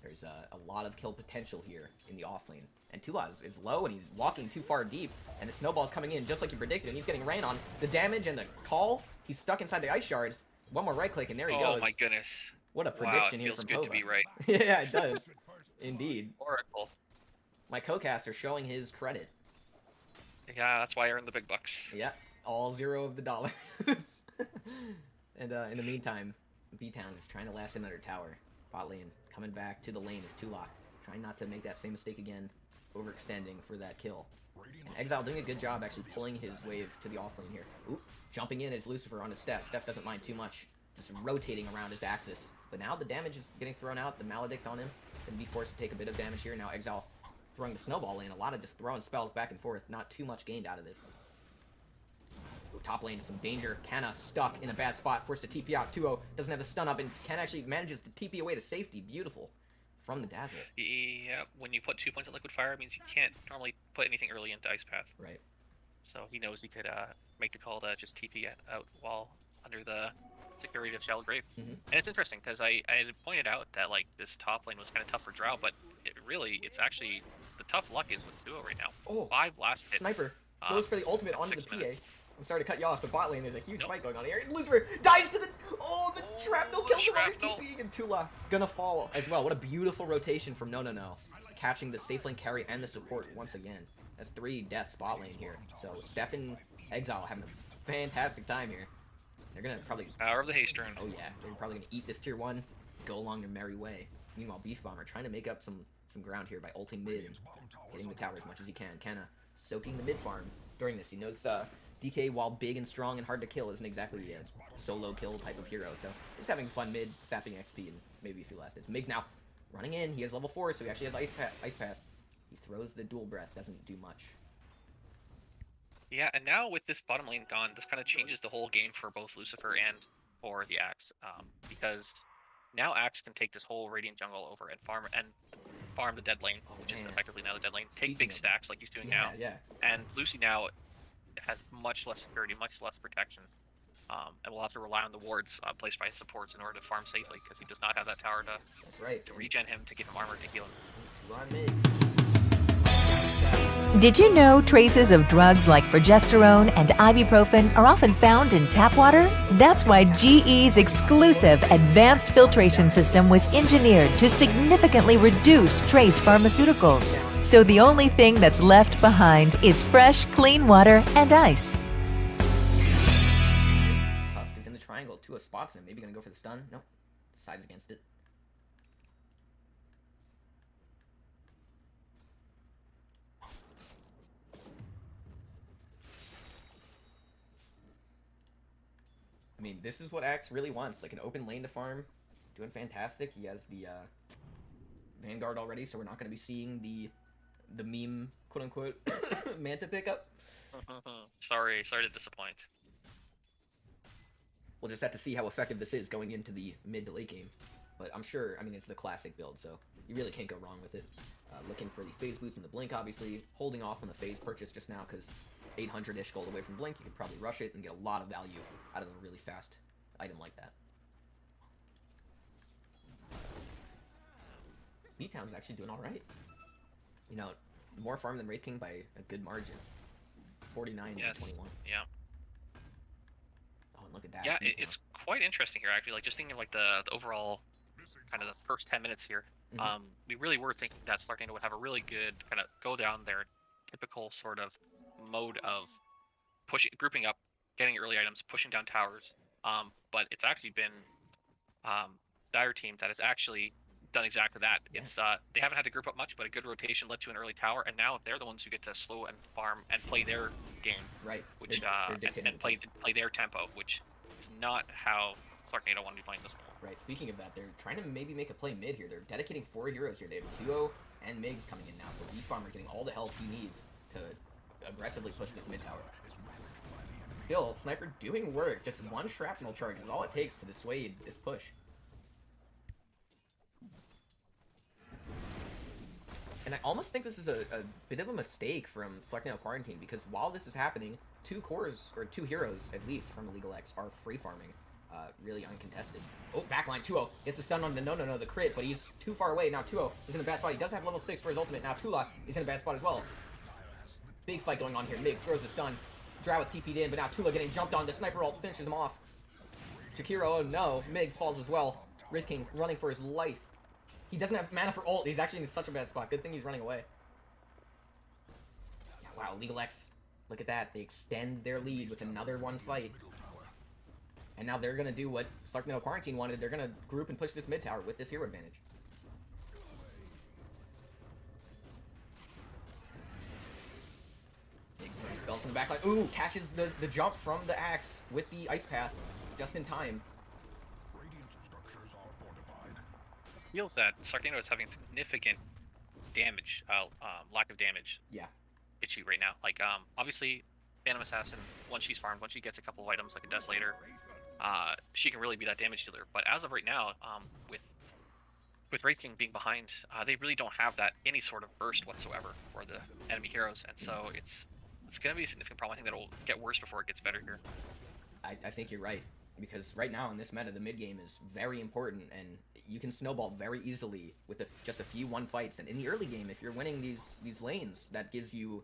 There's a lot of kill potential here in the off lane. And Tula is low, and he's walking too far deep, and the snowball's coming in just like you predicted, and he's getting rain on. The damage and the call, he's stuck inside the ice shards. One more right click, and there he goes. Oh my goodness. What a prediction here from Wow, it feels good to be right. Yeah, it does. Indeed. Oracle. My co-caster showing his credit. Yeah, that's why I earned the big bucks. Yeah, all 0 of the dollars. And in the meantime, B-Town is trying to last another tower. Bot lane coming back to the lane is Tulak. Trying not to make that same mistake again. Overextending for that kill. And Exile doing a good job actually pulling his wave to the offlane here. Oop, jumping in is Lucifer on his Steph. Steph doesn't mind too much. Just rotating around his axis. But now the damage is getting thrown out. The Maledict on him. Gonna be forced to take a bit of damage here. Now Exile throwing the snowball in. A lot of just throwing spells back and forth. Not too much gained out of it. Ooh, top lane, some danger. Canna stuck in a bad spot. Forced to TP out. 2-0. Doesn't have the stun up. And Canna actually manages to TP away to safety. Beautiful. From the Dazzle. Yeah, when you put 2 points of Liquid Fire, it means you can't normally put anything early into Ice Path. Right. So he knows he could make the call to just TP out while under the security of Shallow Grave. Mm-hmm. And it's interesting, because I had pointed out that like this top lane was kind of tough for Drow, but it's actually, the tough luck is with Duo right now. Oh, 5 last hits. Sniper goes for the ultimate onto the 6 PA. minutes. I'm sorry to cut you off, but bot lane, there's a huge Nope. fight going on here. Lucifer dies to the... Oh, the shrapnel kills him while he's shrapnel. TPing, and Tula gonna fall as well. What a beautiful rotation from No. Catching the safe lane carry and the support once again. That's 3 deaths bot lane here. So Steph and Exile having a fantastic time here. They're gonna probably... Power of the Haste Rune. Oh yeah, they're probably gonna eat this tier 1, go along their merry way. Meanwhile, Beef Bomber trying to make up some ground here by ulting mid and hitting the tower as much as he can. Kinda soaking the mid farm during this. He knows DK, while big and strong and hard to kill, isn't exactly a solo kill type of hero. So just having fun mid, sapping XP, and maybe a few last hits. Migs now running in. He has level 4, so he actually has Ice Path. He throws the dual breath, doesn't do much. Yeah, and now with this bottom lane gone, this kind of changes the whole game for both Lucifer and for the Axe, because now Axe can take this whole Radiant jungle over and farm the dead lane, which is man. effectively now the dead lane. Speaking Take big of stacks like he's doing now. Yeah. And Lucy now has much less security, much less protection, and will have to rely on the wards placed by his supports in order to farm safely, because he does not have that tower That's right. to regen him, to give him armor, to heal him. Run Migs. Did you know traces of drugs like progesterone and ibuprofen are often found in tap water? That's why GE's exclusive advanced filtration system was engineered to significantly reduce trace pharmaceuticals. So the only thing that's left behind is fresh, clean water and ice. Tusk is in the triangle. Tua spots him. Maybe gonna go for the stun. Nope. Decides against it. I mean, this is what Axe really wants. Like an open lane to farm. Doing fantastic. He has the Vanguard already, so we're not going to be seeing the meme, quote-unquote, Manta pickup. Sorry to disappoint. We'll just have to see how effective this is going into the mid to late game. But I'm sure, I mean, it's the classic build, so you really can't go wrong with it. Looking for the phase boots and the blink, obviously. Holding off on the phase purchase just now, because 800-ish gold away from blink, you could probably rush it and get a lot of value out of a really fast item like that. B-Town's actually doing alright. You know, more farm than Wraith King by a good margin. 49 Yes. to 21. Yeah. Oh, and look at that. Yeah, B-Town. it's quite interesting here, actually. Like, just thinking of, like, the overall kind of the first 10 minutes here. Mhm. We really were thinking that Slarknado would have a really good kind of go down their typical sort of mode of grouping up, getting early items, pushing down towers. But it's actually been Dire team that has actually done exactly that. Yeah. It's they haven't had to group up much, but a good rotation led to an early tower, and now they're the ones who get to slow and farm and play their game, Right. which They're dictating and the play pace. their tempo, which is not how Slarknado want to be playing this game. Right, speaking of that, they're trying to maybe make a play mid here. They're dedicating 4 heroes here. They have Tuo and Migs coming in now, so Beef Bomber getting all the help he needs to aggressively push this mid tower. Still, Sniper doing work. Just one shrapnel charge is all it takes to dissuade this push. And I almost think this is a bit of a mistake from Slarknado Quarantine, because while this is happening, 2 cores, or 2 heroes at least from IllegalX, are free farming. Really uncontested. Oh, backline 2-0 gets the stun on the no, the crit, but he's too far away. Now 2-0 is in a bad spot. He does have level 6 for his ultimate. Now Tula is in a bad spot as well. Big fight going on here. Migs throws the stun. Drow is TP'd in, but now Tula getting jumped on. The sniper ult finishes him off. Jakiro, oh no. Migs falls as well. Wraith King running for his life. He doesn't have mana for ult. He's actually in such a bad spot. Good thing he's running away. Wow, IllegalX. Look at that. They extend their lead with another one fight. And now they're going to do what Slarknado Quarantine wanted. They're going to group and push this mid tower with this hero advantage. Big spells from the backline. Ooh, catches the jump from the axe with the ice path just in time. Radiant structures are fortified. Feels that Slarknado is having significant damage, lack of damage Yeah. issue right now. Like, obviously, Phantom Assassin, once she's farmed, once she gets a couple of items like a Desolator, she can really be that damage dealer. But as of right now, with Wraith King being behind, they really don't have that any sort of burst whatsoever for the enemy heroes, and so it's gonna be a significant problem. I think that'll get worse before it gets better here. I think you're right, because right now in this meta, the mid game is very important, and you can snowball very easily with just a few one fights. And in the early game, if you're winning these lanes, that gives you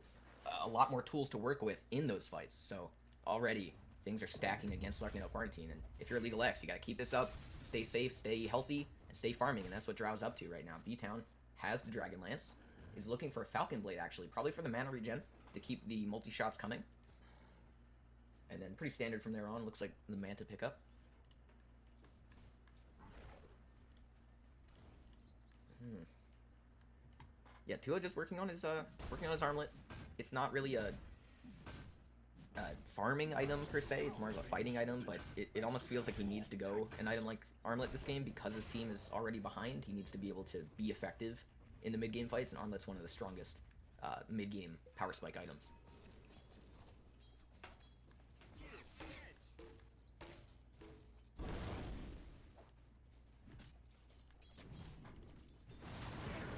a lot more tools to work with in those fights. So already things are stacking against Slarknado Quarantine, and if you're IllegalX, you got to keep this up, stay safe, stay healthy, and stay farming, and that's what Drow's up to right now. B-Town has the Dragon Lance. He's looking for a Falcon Blade, actually, probably for the mana regen to keep the multi-shots coming. And then pretty standard from there on, looks like the Manta pickup. Yeah, Tua just working on his armlet. It's not really a farming item per se, it's more of a fighting item, but it almost feels like he needs to go an item like Armlet this game because his team is already behind. He needs to be able to be effective in the mid-game fights, and Armlet's one of the strongest mid-game power spike items.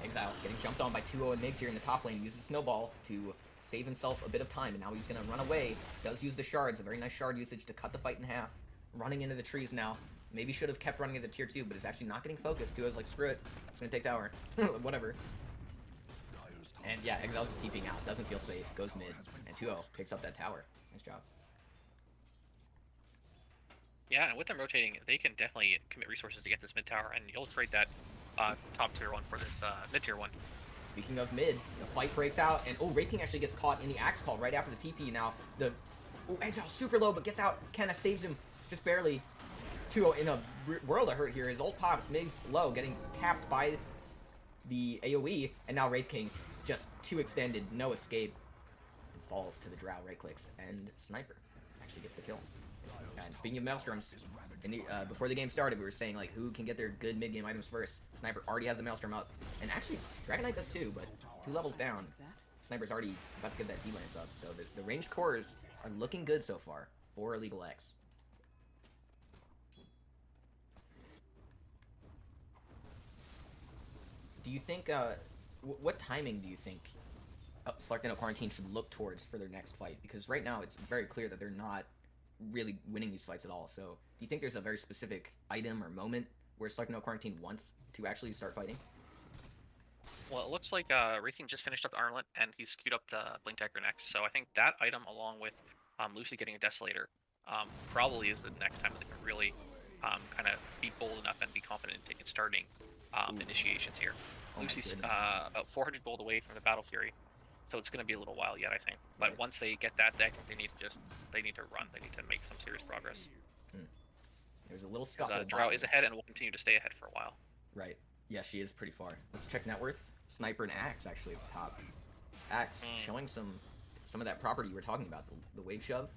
Exile getting jumped on by 2-0 and Migs here in the top lane, uses Snowball to save himself a bit of time, and now he's going to run away. Does use the shards, a very nice shard usage to cut the fight in half. Running into the trees now. Maybe should have kept running into tier 2, but is actually not getting focused. 2-0's like, screw it, it's going to take tower. Whatever. And yeah, Exile's just TPing out, doesn't feel safe, goes mid, and 2-0 picks up that tower. Nice job. Yeah, and with them rotating, they can definitely commit resources to get this mid tower, and you'll trade that top tier one for this mid tier one. Speaking of mid, the fight breaks out, and Wraith King actually gets caught in the axe call right after the TP. Now, Exile's super low, but gets out. Kenna saves him just barely. 2-0 in a world of hurt here. His ult pops, Migs low, getting tapped by the AoE, and now Wraith King just too extended, no escape, and falls to the Drow, right clicks, and Sniper actually gets the kill. And speaking of Maelstroms, in the, before the game started, we were saying like who can get their good mid-game items first. Sniper already has the Maelstrom up, and actually Dragon Knight does too, but 2 levels down. Sniper's already about to get that D-Lance up, so the ranged cores are looking good so far for IllegalX. Do you think, what timing do you think Slarknado Quarantine should look towards for their next fight? Because right now it's very clear that they're not really winning these fights at all. So do you think there's a very specific item or moment where Slarknado Quarantine wants to actually start fighting? Well, it looks like Wraith King just finished up the Armlet, and he's queued up the Blink Dagger next. So I think that item, along with Lucy getting a Desolator, probably is the next time that they can really kind of be bold enough and be confident in starting initiations here. Oh Lucy's about 400 gold away from the Battle Fury, so it's going to be a little while yet, I think. But once they get that deck, they need to run. They need to make some serious progress. There's a little scuffle. Drow is ahead and will continue to stay ahead for a while. Right. Yeah, she is pretty far. Let's check net worth. Sniper and Axe actually at the top. Axe showing some of that property you were talking about, the wave shove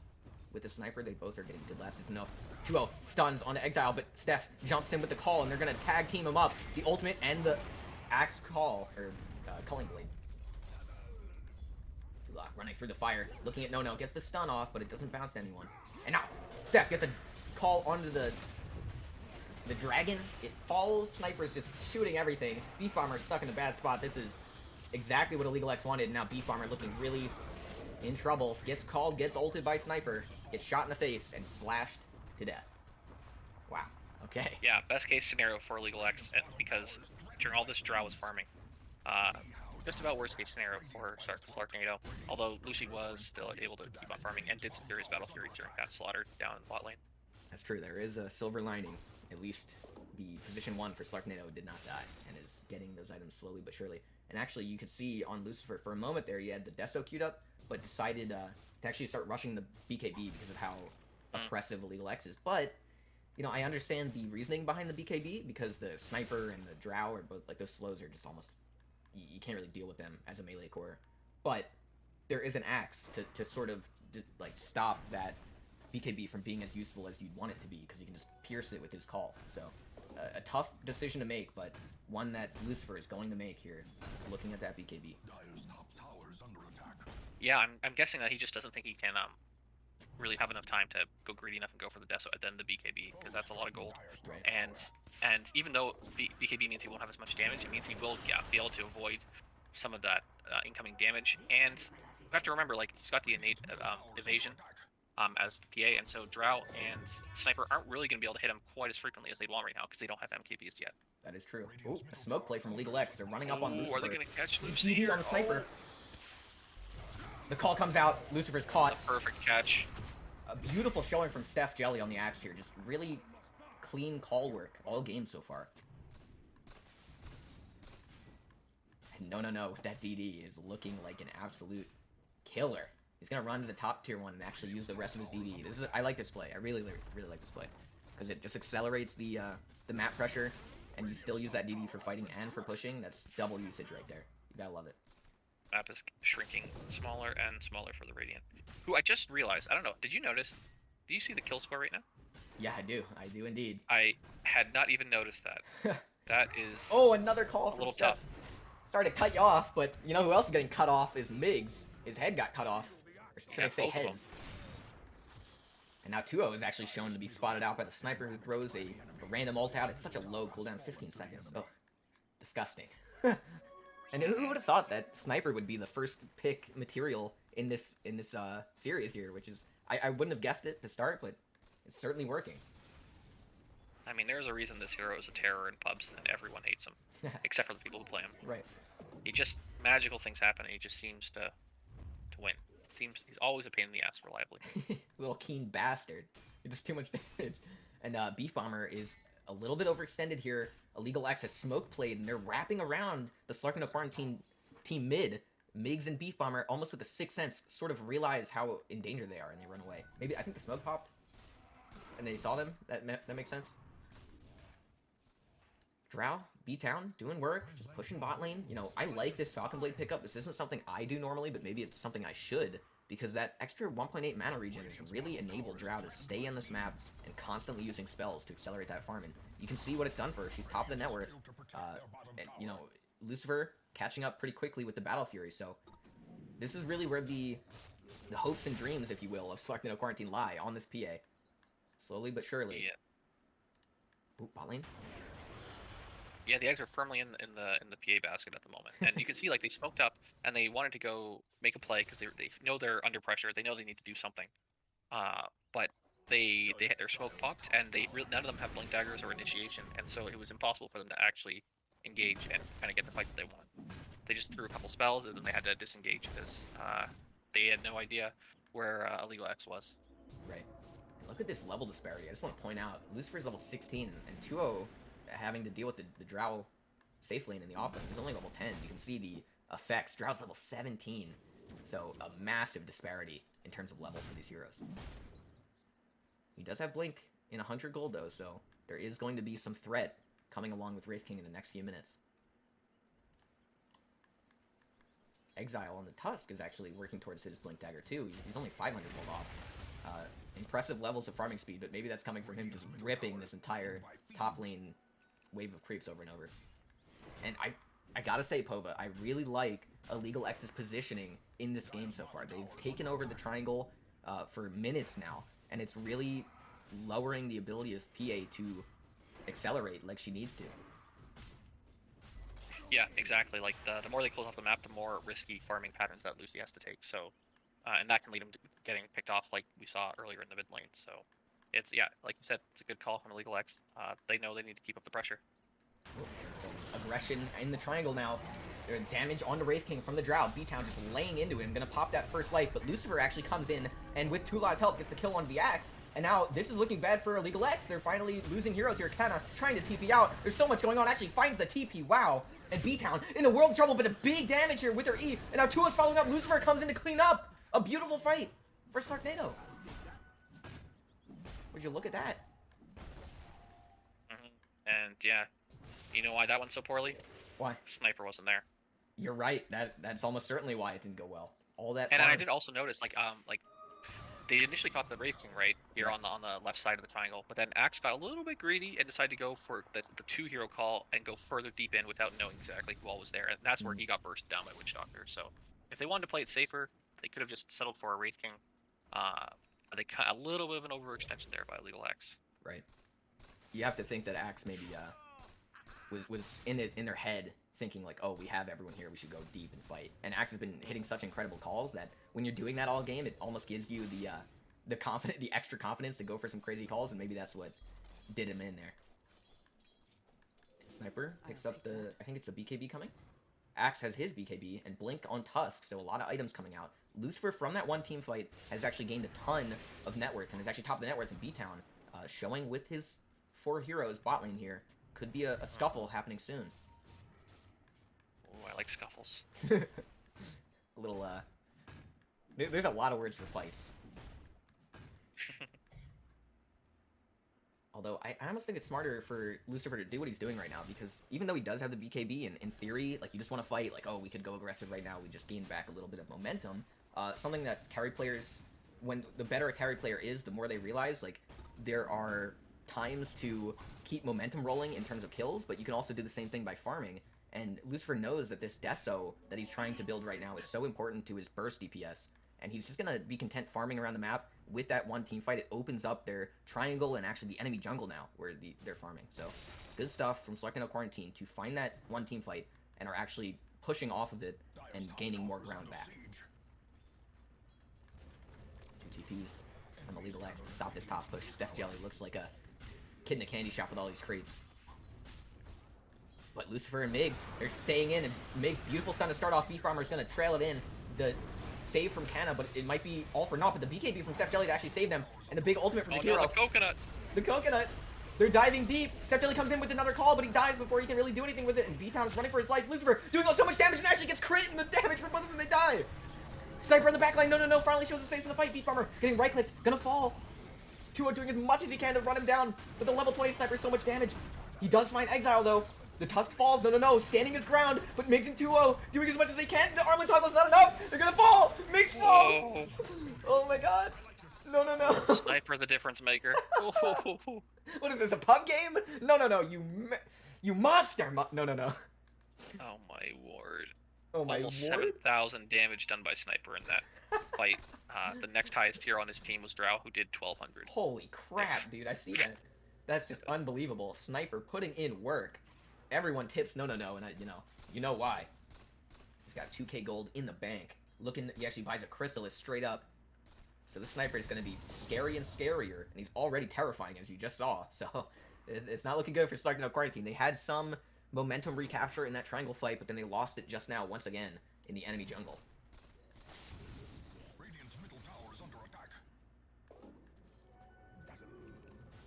with the sniper. They both are getting good last. No, 2-0 stuns on Exile, but Steph jumps in with the call, and they're gonna tag team him up. The ultimate and the Axe call, or culling blade. Running through the fire, looking at No, gets the stun off, but it doesn't bounce to anyone. And now Steph gets a call onto the dragon. It falls. Sniper's just shooting everything. Beef Bomber stuck in a bad spot. This is exactly what IllegalX wanted. Now Beef Bomber looking really in trouble. Gets called, gets ulted by Sniper, gets shot in the face, and slashed to death. Wow. Okay. Yeah, best case scenario for IllegalX, because during all this Drow was farming. Just about worst case scenario for Slarknado, although Lucy was still able to keep on farming and did some serious Battle Fury during that slaughter down in bot lane. That's true. There is a silver lining. At least the position 1 for Slarknado did not die and is getting those items slowly but surely. And actually, you could see on Lucifer for a moment there, he had the Deso queued up, but decided to actually start rushing the BKB because of how oppressive IllegalX is. But, you know, I understand the reasoning behind the BKB because the Sniper and the Drow are both, like, those slows are just almost, you can't really deal with them as a melee core. But there is an Axe to sort of, like, stop that BKB from being as useful as you'd want it to be, because you can just pierce it with his call. So, a tough decision to make, but one that Lucifer is going to make here, looking at that BKB. Dire's top tower is under attack. Yeah, I'm guessing that he just doesn't think he can really have enough time to go greedy enough and go for the Deso and then the BKB, because that's a lot of gold. Right. And even though BKB means he won't have as much damage, it means he will be able to avoid some of that incoming damage. And you have to remember, like, he's got the innate evasion as PA, and so Drow and Sniper aren't really going to be able to hit him quite as frequently as they'd want right now because they don't have MKBs yet. That is true. Ooh, a smoke play from IllegalX. They're running up on Lucifer. Are they going to catch He's Lucy? DD on the Sniper. The call comes out. Lucifer's caught. The perfect catch. A beautiful showing from Steph Jelly on the Axe here. Just really clean call work all game so far. And No, that DD is looking like an absolute killer. He's gonna run to the top tier 1 and actually use the rest of his DD. I like this play. I really like this play because it just accelerates the map pressure, and you still use that DD for fighting and for pushing. That's double usage right there. You gotta love it. Map is shrinking smaller and smaller for the Radiant. Who I just realized, I don't know, did you notice? Do you see the kill score right now? Yeah, I do. I do indeed. I had not even noticed that. That is Oh, another call a from little Steph. tough. Sorry to cut you off, but you know who else is getting cut off is Migs. His head got cut off. Or should I say both of them. heads? And now 2-0 is actually shown to be spotted out by the Sniper, who throws a random ult out. It's such a low cooldown, 15 seconds. Ugh. Disgusting. And who would have thought that Sniper would be the first pick material in this series here, which is, I wouldn't have guessed it to start, but it's certainly working. I mean, there's a reason this hero is a terror in pubs and everyone hates him, except for the people who play him. Right. He just, magical things happen and he just seems to win. He's always a pain in the ass reliably. Little keen bastard. He does too much damage. And Beef Bomber is a little bit overextended here. IllegalX has smoke played, and they're wrapping around the Slarknado team mid. Migs and Beef Bomber, almost with a sixth sense, sort of realize how in danger they are, and they run away. Maybe, I think the smoke popped, and they saw them. That makes sense. Drow, B-Town, doing work, just pushing bot lane. You know, I like this Falcon Blade pickup. This isn't something I do normally, but maybe it's something I should, because that extra 1.8 mana regen has really enabled Drow to stay on this map and constantly using spells to accelerate that farm. And you can see what it's done for her. She's top of the net worth. And, you know, Lucifer catching up pretty quickly with the Battle Fury. So this is really where the hopes and dreams, if you will, of Slarknado Quarantine lie, on this PA. Slowly but surely. Yeah. Ooh, bot lane. Yeah, the eggs are firmly in the PA basket at the moment, and you can see, like, they smoked up and they wanted to go make a play because they know they're under pressure. They know they need to do something, but they had their smoke popped, and none of them have blink daggers or initiation, and so it was impossible for them to actually engage and kind of get the fight that they want. They just threw a couple spells and then they had to disengage because they had no idea where IllegalX was. Right. And look at this level disparity. I just want to point out, Lucifer's level 16 and 2-0 having to deal with the Drow safe lane in the offense. He's only level 10. You can see the effects. Drow's level 17. So a massive disparity in terms of level for these heroes. He does have Blink in 100 gold, though, so there is going to be some threat coming along with Wraith King in the next few minutes. Exile on the Tusk is actually working towards his Blink Dagger, too. He's only 500 gold off. Impressive levels of farming speed, but maybe that's coming from him just ripping this entire top lane wave of creeps over and over. And I gotta say, Pova, I really like IllegalX's positioning in this game so far. They've taken over the triangle for minutes now, and it's really lowering the ability of PA to accelerate like she needs to. Yeah, exactly. Like, the more they close off the map, the more risky farming patterns that Lucy has to take. So, and that can lead them to getting picked off like we saw earlier in the mid lane. So, it's, yeah, like you said, it's a good call from IllegalX. They know they need to keep up the pressure. So, aggression in the triangle now. Damage on the Wraith King from the Drow. B-Town just laying into him. Gonna pop that first life, but Lucifer actually comes in, and with Tula's help, gets the kill on VX. And now, this is looking bad for IllegalX. They're finally losing heroes here. Kana trying to TP out. There's so much going on. Actually finds the TP. Wow. And B-Town in a world of trouble, but a big damage here with her E. And now Tula's following up. Lucifer comes in to clean up. A beautiful fight for Slarknado. Would you look at that? And, yeah, you know why that went so poorly? Why? Sniper wasn't there. You're right. That's almost certainly why it didn't go well. All that. And farm. I did also notice, like they initially caught the Wraith King right here on the left side of the triangle, but then Axe got a little bit greedy and decided to go for the 2-hero call and go further deep in without knowing exactly who all was there, and that's where he got bursted down by Witch Doctor. So if they wanted to play it safer, they could have just settled for a Wraith King. But they got a little bit of an overextension there by IllegalX. Right. You have to think that Axe maybe was in their head thinking like, oh, we have everyone here, we should go deep and fight. And Axe has been hitting such incredible calls that when you're doing that all game, it almost gives you the extra confidence to go for some crazy calls, and maybe that's what did him in there. Sniper picks up I think it's a BKB coming. Axe has his BKB and Blink on Tusk, so a lot of items coming out. Lucifer from that one team fight has actually gained a ton of net worth and is actually top of the net worth in B-Town, showing with his 4 heroes bot lane here. Could be a scuffle happening soon. Oh, I like scuffles. A little, there's a lot of words for fights. Although, I almost think it's smarter for Lucifer to do what he's doing right now, because even though he does have the BKB, and in theory, like, you just want to fight, like, oh, we could go aggressive right now, we just gain back a little bit of momentum, something that carry players, when the better a carry player is, the more they realize, like, there are times to keep momentum rolling in terms of kills, but you can also do the same thing by farming, and Lucifer knows that this Deso that he's trying to build right now is so important to his burst DPS, and he's just going to be content farming around the map. With that one team fight, it opens up their triangle and actually the enemy jungle now, where they're farming. So, good stuff from Slarknado Quarantine to find that one team fight, and are actually pushing off of it and gaining more ground back. 2 TPs from IllegalX to stop this top push. Steph Jelly looks like a kid in a candy shop with all these crates. But Lucifer and Migs, they're staying in, and Migs, beautiful stun to start off. Beef Farmer is going to trail it in. The save from Kana, but it might be all for naught. But the BKB from Steph Jelly to actually save them, and the big ultimate from the hero. No, the coconut! The coconut! They're diving deep. Steph Jelly comes in with another call, but he dies before he can really do anything with it. And B-Town is running for his life. Lucifer doing so much damage and actually gets crit, and the damage from both of them, they die. Sniper on the backline, no, finally shows his face in the fight. Beef Farmer getting right-clicked, gonna fall. 2-0 doing as much as he can to run him down, but the level 20 Sniper so much damage. He does find Exile, though. The Tusk falls, no, standing his ground, but Migs and 2-0 doing as much as they can. The Armland toggle's not enough. They're gonna fall. Migs falls. Oh my god. No. Sniper the difference maker. What is this, a pub game? No, you monster. No. Oh my word. Oh my Almost word. 7,000 damage done by Sniper in that fight. The next highest hero on his team was Drow, who did 1,200. Holy crap, dude, I see that. That's just unbelievable. Sniper putting in work. Everyone tips no, and you know why. He's got 2k gold in the bank. He actually buys a Crystallis straight up. So the Sniper is going to be scary and scarier, and he's already terrifying, as you just saw. So it's not looking good for Slarknado Quarantine. They had some momentum recapture in that triangle fight, but then they lost it just now, once again, in the enemy jungle. Radiant's middle tower is under attack.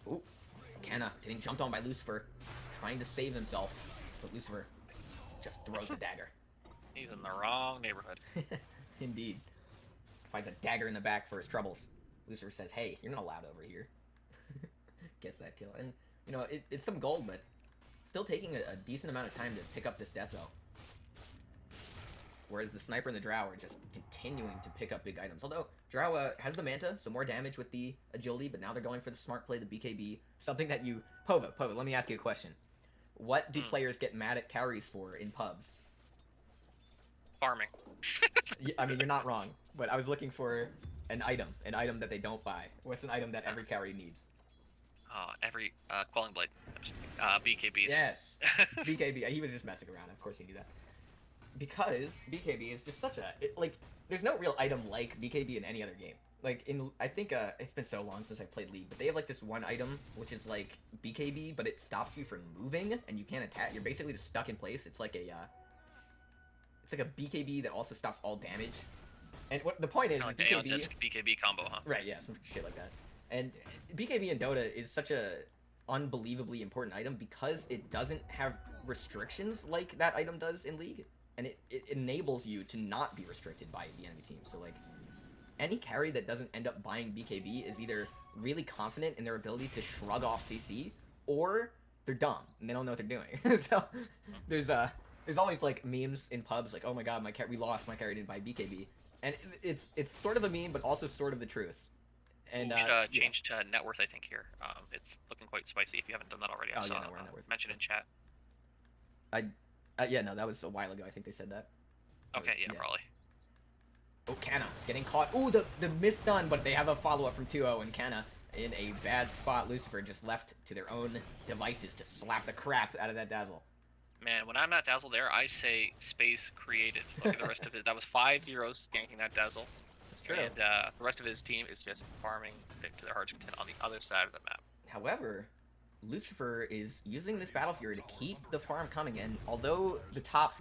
Ooh, Kana getting jumped on by Lucifer, trying to save himself, but Lucifer just throws the dagger. He's in the wrong neighborhood. Indeed. Finds a dagger in the back for his troubles. Lucifer says, hey, you're not allowed over here. gets that kill. And, you know, it's some gold, but still taking a decent amount of time to pick up this Deso. Whereas the Sniper and the Drow are just continuing to pick up big items. Although, Drow has the Manta, so more damage with the Agility, but now they're going for the smart play, the BKB. Something that you... Pova, let me ask you a question. What do players get mad at carries for in pubs? Farming. I mean, you're not wrong, but I was looking for an item that they don't buy. What's an item that every carry needs? Every Quelling Blade. BKBs. Yes, BKB. He was just messing around. Of course he knew that. Because BKB is just such a there's no real item like BKB in any other game. Like I think it's been so long since I played League, but they have like this one item which is like BKB, but it stops you from moving and you can't attack. You're basically just stuck in place. It's like a BKB that also stops all damage. And what the point is, Like BKB BKB combo, huh? Right, yeah, some shit like that. And BKB in Dota is such a unbelievably important item because it doesn't have restrictions like that item does in League. And it enables you to not be restricted by the enemy team. So, like, any carry that doesn't end up buying BKB is either really confident in their ability to shrug off CC, or they're dumb, and they don't know what they're doing. So, there's always, like, memes in pubs, like, oh my god, we lost, my carry didn't buy BKB. And it's sort of a meme, but also sort of the truth. And, we should change to net worth, I think, here. It's looking quite spicy if you haven't done that already. I saw net worth. mentioned in chat. Yeah, no, that was a while ago. I think they said that. Okay, yeah, probably. Oh, Canna getting caught. Ooh, the misstun, but they have a follow-up from 2-0, and Canna in a bad spot. Lucifer just left to their own devices to slap the crap out of that Dazzle. Man, when I'm not Dazzle there, I say space created. Look at the rest of it. That was 5 heroes ganking that Dazzle. That's true. And the rest of his team is just farming to their heart's content on the other side of the map. However, Lucifer is using this Battle Fury to keep the farm coming, and although the top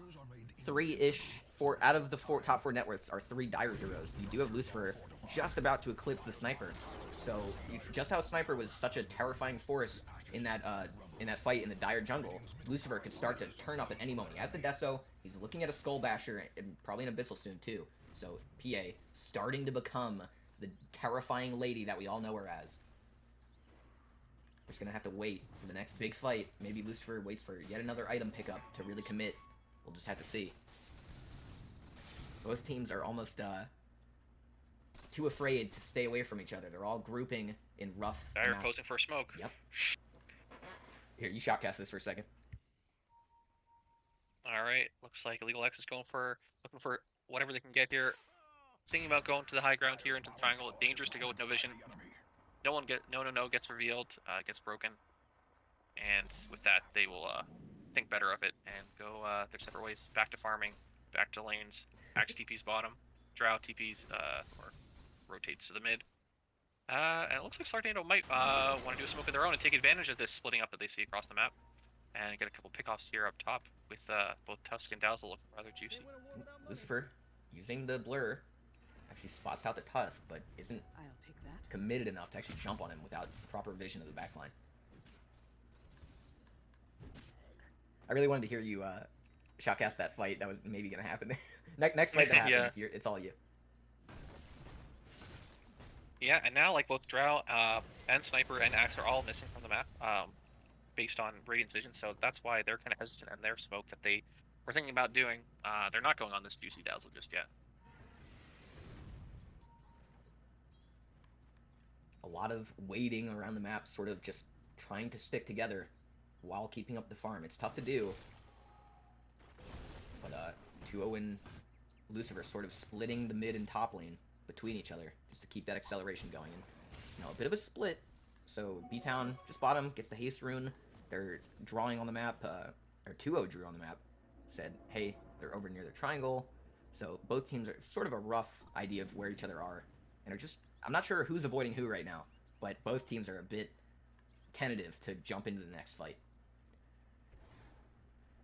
3-ish, out of the top 4 net worths are 3 Dire heroes, you do have Lucifer just about to eclipse the Sniper. So, just how Sniper was such a terrifying force in that fight in the Dire jungle, Lucifer could start to turn up at any moment. He has the Deso, he's looking at a Skull Basher, and probably an Abyssal soon too. So, PA starting to become the terrifying lady that we all know her as. We're just going to have to wait for the next big fight. Maybe Lucifer waits for yet another item pickup to really commit. We'll just have to see. Both teams are almost too afraid to stay away from each other. They're all grouping in rough They're posing for smoke. Yep. Here, you shotcast this for a second. Alright, looks like IllegalX is looking for whatever they can get here. Thinking about going to the high ground here into the triangle. Dangerous to go with no vision. No gets revealed, gets broken, and with that they will think better of it and go their separate ways. Back to farming, back to lanes. Axe TP's bottom, Drow TP's or rotates to the mid. And it looks like Slarknado might want to do a smoke of their own and take advantage of this splitting up that they see across the map, and get a couple pickoffs here up top with both Tusk and Dazzle looking rather juicy. Lucifer using the blur. Actually spots out the Tusk, but isn't committed enough to actually jump on him without proper vision of the backline. I really wanted to hear you shoutcast that fight. That was maybe going to happen there. Next fight that happens, it's all you. Yeah, and now like both Drow and Sniper and Axe are all missing from the map based on Radiant's vision, so that's why they're kind of hesitant on their smoke that they were thinking about doing. They're not going on this juicy Dazzle just yet. A lot of waiting around the map, sort of just trying to stick together while keeping up the farm. It's tough to do. But 2-0 and Lucifer sort of splitting the mid and top lane between each other just to keep that acceleration going. And, you know, a bit of a split. So B-Town just bottom, gets the haste rune. They're drawing on the map, or 2-0 drew on the map. Said, hey, they're over near the triangle. So both teams are sort of a rough idea of where each other are. And are just, I'm not sure who's avoiding who right now, but both teams are a bit tentative to jump into the next fight.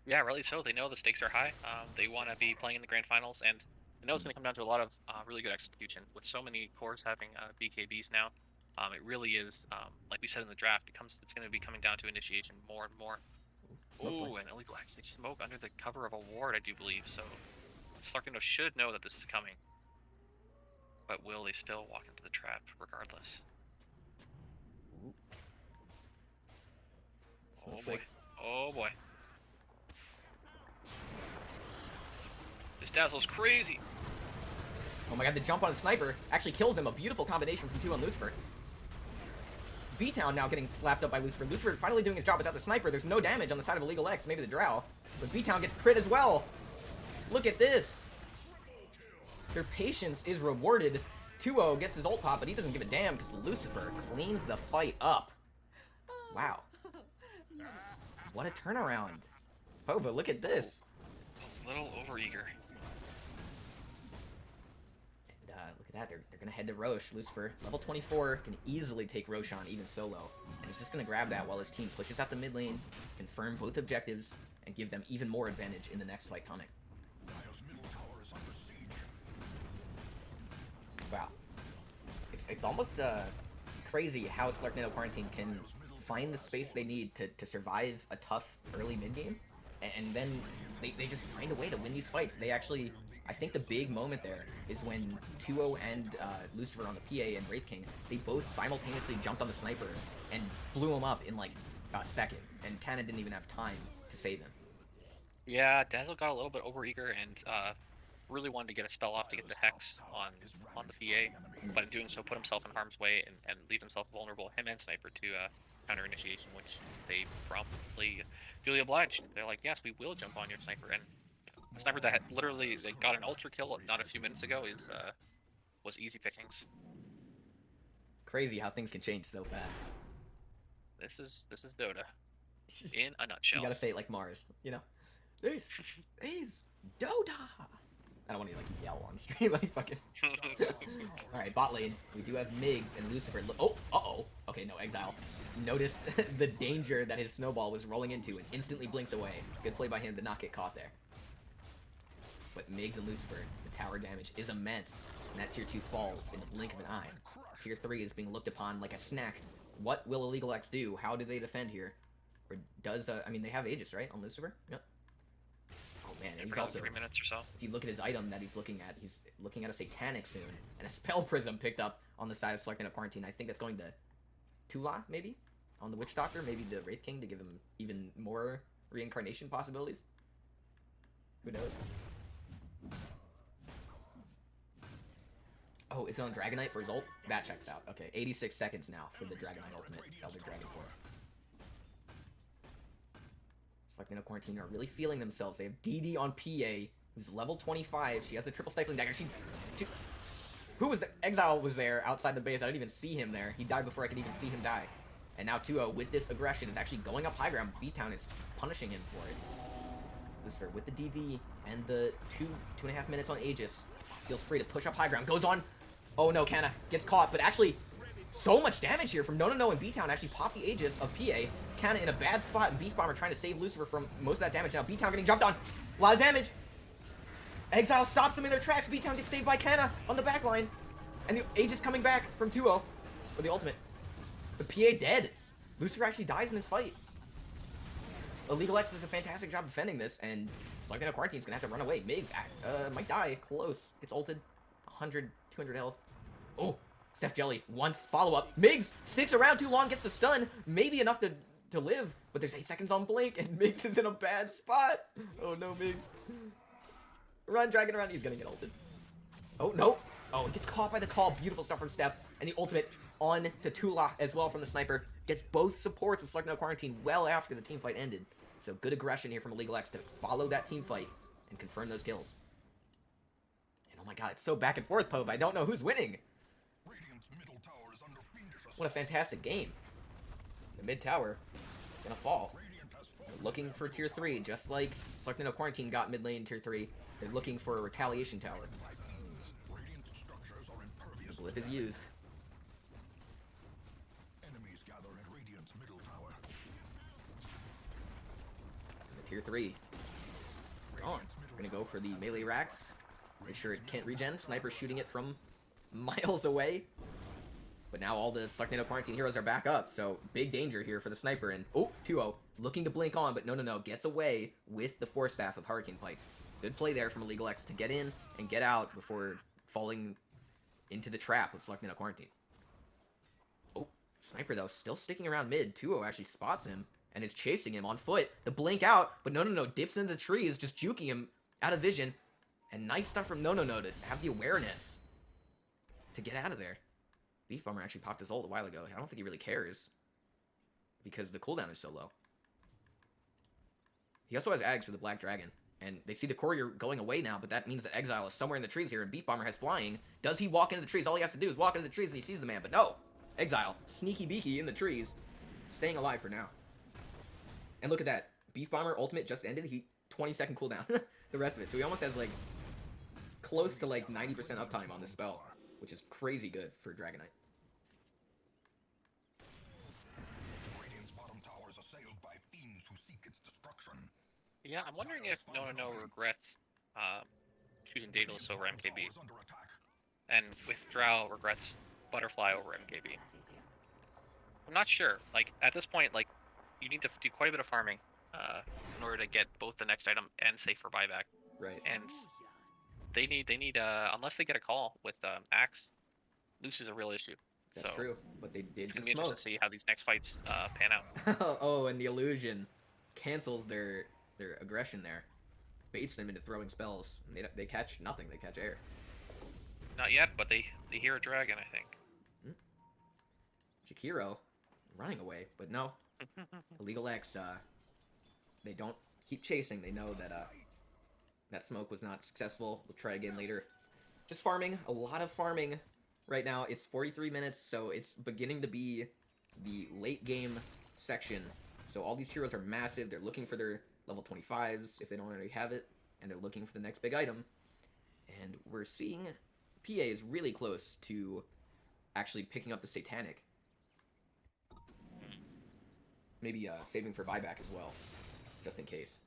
Yeah, really so. They know the stakes are high. They want to be playing in the grand finals, and they know it's going to come down to a lot of really good execution. With so many cores having BKBs now, it really is, like we said in the draft, it's going to be coming down to initiation more and more. Ooh, and IllegalX, they smoke under the cover of a ward, I do believe, so Slarknado should know that this is coming. But will they still walk into the trap regardless? Ooh. Oh boy. Snowflakes. Oh boy. This Dazzle's crazy. Oh my god, the jump on the sniper actually kills him. A beautiful combination from 2 on Lucifer. B-Town now getting slapped up by Lucifer. Lucifer finally doing his job without the sniper. There's no damage on the side of IllegalX, maybe the Drow. But B-Town gets crit as well. Look at this. Their patience is rewarded. 2-0 gets his ult pop, but he doesn't give a damn because Lucifer cleans the fight up. Wow. What a turnaround. Pova, look at this. A little overeager. And look at that, they're gonna head to Roche. Lucifer, level 24, can easily take Roche on even solo. And he's just gonna grab that while his team pushes out the mid lane, confirm both objectives, and give them even more advantage in the next fight coming. Dire's middle tower is under siege. Wow. It's almost crazy how Slarknado Quarantine can find the space they need to survive a tough early mid game, and then they just find a way to win these fights. They actually, I think the big moment there is when 2-0 and Lucifer on the PA and Wraith King, they both simultaneously jumped on the sniper and blew him up in like a second, and Cannon didn't even have time to save him. Yeah, Dazzle got a little bit overeager and really wanted to get a spell off to get the Hex on the PA, but in doing so put himself in harm's way and leave himself vulnerable, him and Sniper, to counter initiation, which they promptly duly obliged. They're like, yes, we will jump on your Sniper, and the Sniper that had literally they got an ultra kill not a few minutes ago was easy pickings. Crazy how things can change so fast. This is Dota in a nutshell. You gotta say it like Mars, you know? This is Dota! I don't want to like yell on stream like fucking. Alright, bot lane. We do have Migs and Lucifer. Oh, uh-oh. Okay, no, Exile. Noticed the danger that his snowball was rolling into and instantly blinks away. Good play by him to not get caught there. But Migs and Lucifer, the tower damage is immense. And that tier 2 falls in the blink of an eye. Tier 3 is being looked upon like a snack. What will IllegalX do? How do they defend here? Or does, I mean, they have Aegis, right, on Lucifer? Yep. Oh man, and he's also, 3 minutes or so. if you look at his item that he's looking at a Satanic soon, and a Spell Prism picked up on the side of Slarknado Quarantine. I think that's going to Tula, maybe? On the Witch Doctor, maybe the Wraith King to give him even more reincarnation possibilities? Who knows? Oh, is it on Dragonite for his ult? That checks out. Okay, 86 seconds now for the Dragonite ultimate, Elder Dragon 4. Slarknado Quarantine are really feeling themselves. They have DD on PA, who's level 25. She has a triple stifling dagger. She who was there? Exile was there outside the base. I didn't even see him there. He died before I could even see him die. And now 2-0 with this aggression is actually going up high ground. B-Town is punishing him for it. Lucifer with the DD and the 2.5 minutes on Aegis feels free to push up high ground. Goes on. Oh no, Canna gets caught, but actually so much damage here from No and B-Town actually popped the Aegis of PA. Canna in a bad spot, and Beef Bomber trying to save Lucifer from most of that damage. Now B-Town getting jumped on. A lot of damage. Exile stops them in their tracks. B-Town gets saved by Canna on the back line. And the Aegis coming back from 2-0 for the ultimate. The PA dead. Lucifer actually dies in this fight. IllegalX does a fantastic job defending this, and Slarknado Quarantine's gonna have to run away. Migs might die. Close. Gets ulted. 100, 200 health. Oh, Steph Jelly once follow-up. Migs sticks around too long, gets the stun. Maybe enough to live, but there's 8 seconds on Blink, and Migs is in a bad spot. Oh no, Migs. Run, Dragon around. He's gonna get ulted. Oh, no. Oh, it gets caught by the call. Beautiful stuff from Steph. And the ultimate on to Tula as well from the sniper. Gets both supports of Slarknado Quarantine well after the team fight ended. So good aggression here from IllegalX to follow that team fight and confirm those kills. And oh my god, it's so back and forth, Pove. I don't know who's winning. Radiant's middle tower is under fiendish assault. What a fantastic game. The mid tower is going to fall. Radiant has fallen. They're looking for tier 3, just like Slarknado Quarantine got mid lane tier 3. They're looking for a retaliation tower. Radiant structures are impervious. The glyph is used. Enemies gather at Radiant's middle tower. And the tier 3 is gone. We're going to go for the melee racks. Make sure it can't regen. Sniper shooting it from miles away. But now all the Slarknado Quarantine heroes are back up, so big danger here for the sniper. And oh, 2-0, looking to blink on, but no, gets away with the Force Staff of Hurricane Pike. Good play there from IllegalX to get in and get out before falling into the trap of Slarknado Quarantine. Oh, sniper though, still sticking around mid. 2-0 actually spots him. and is chasing him on foot. The blink out, but no, dips into the trees, just juking him out of vision. And nice stuff from no to have the awareness to get out of there. Beef Bomber actually popped his ult a while ago. I don't think he really cares because the cooldown is so low. He also has Ags for the Black Dragon. And they see the courier going away now, but that means that Exile is somewhere in the trees here, and Beef Bomber has flying. Does he walk into the trees? All he has to do is walk into the trees, and he sees the man, but no! Exile, sneaky beaky in the trees, staying alive for now. And look at that. Beef Bomber ultimate just ended. 20-second cooldown. The rest of it. So he almost has, like, close to, like, 90% uptime on this spell, which is crazy good for Dragonite. Radiant's bottom tower is assailed by fiends who seek its destruction. Yeah, I'm wondering if No regrets choosing Daedalus over MKB, Is under attack. and with Drow regrets Butterfly over MKB. I'm not sure. Like, at this point, like, you need to do quite a bit of farming in order to get both the next item and safe for buyback. Right. And they need unless they get a call with Axe, loose is a real issue. That's so true, but they did it's gonna just be interesting smoke. to see how these next fights pan out. Oh, and the illusion cancels their aggression there. Baits them into throwing spells. And they catch nothing. They catch air. Not yet, but they hear a dragon, I think. Jakiro running away, but no. IllegalX, they don't keep chasing. They know that that smoke was not successful. We'll try again later. Just farming. A lot of farming right now. It's 43 minutes, so it's beginning to be the late game section. So all these heroes are massive. They're looking for their level 25s if they don't already have it, and they're looking for the next big item. And we're seeing PA is really close to actually picking up the Satanic. Maybe saving for buyback as well, just in case.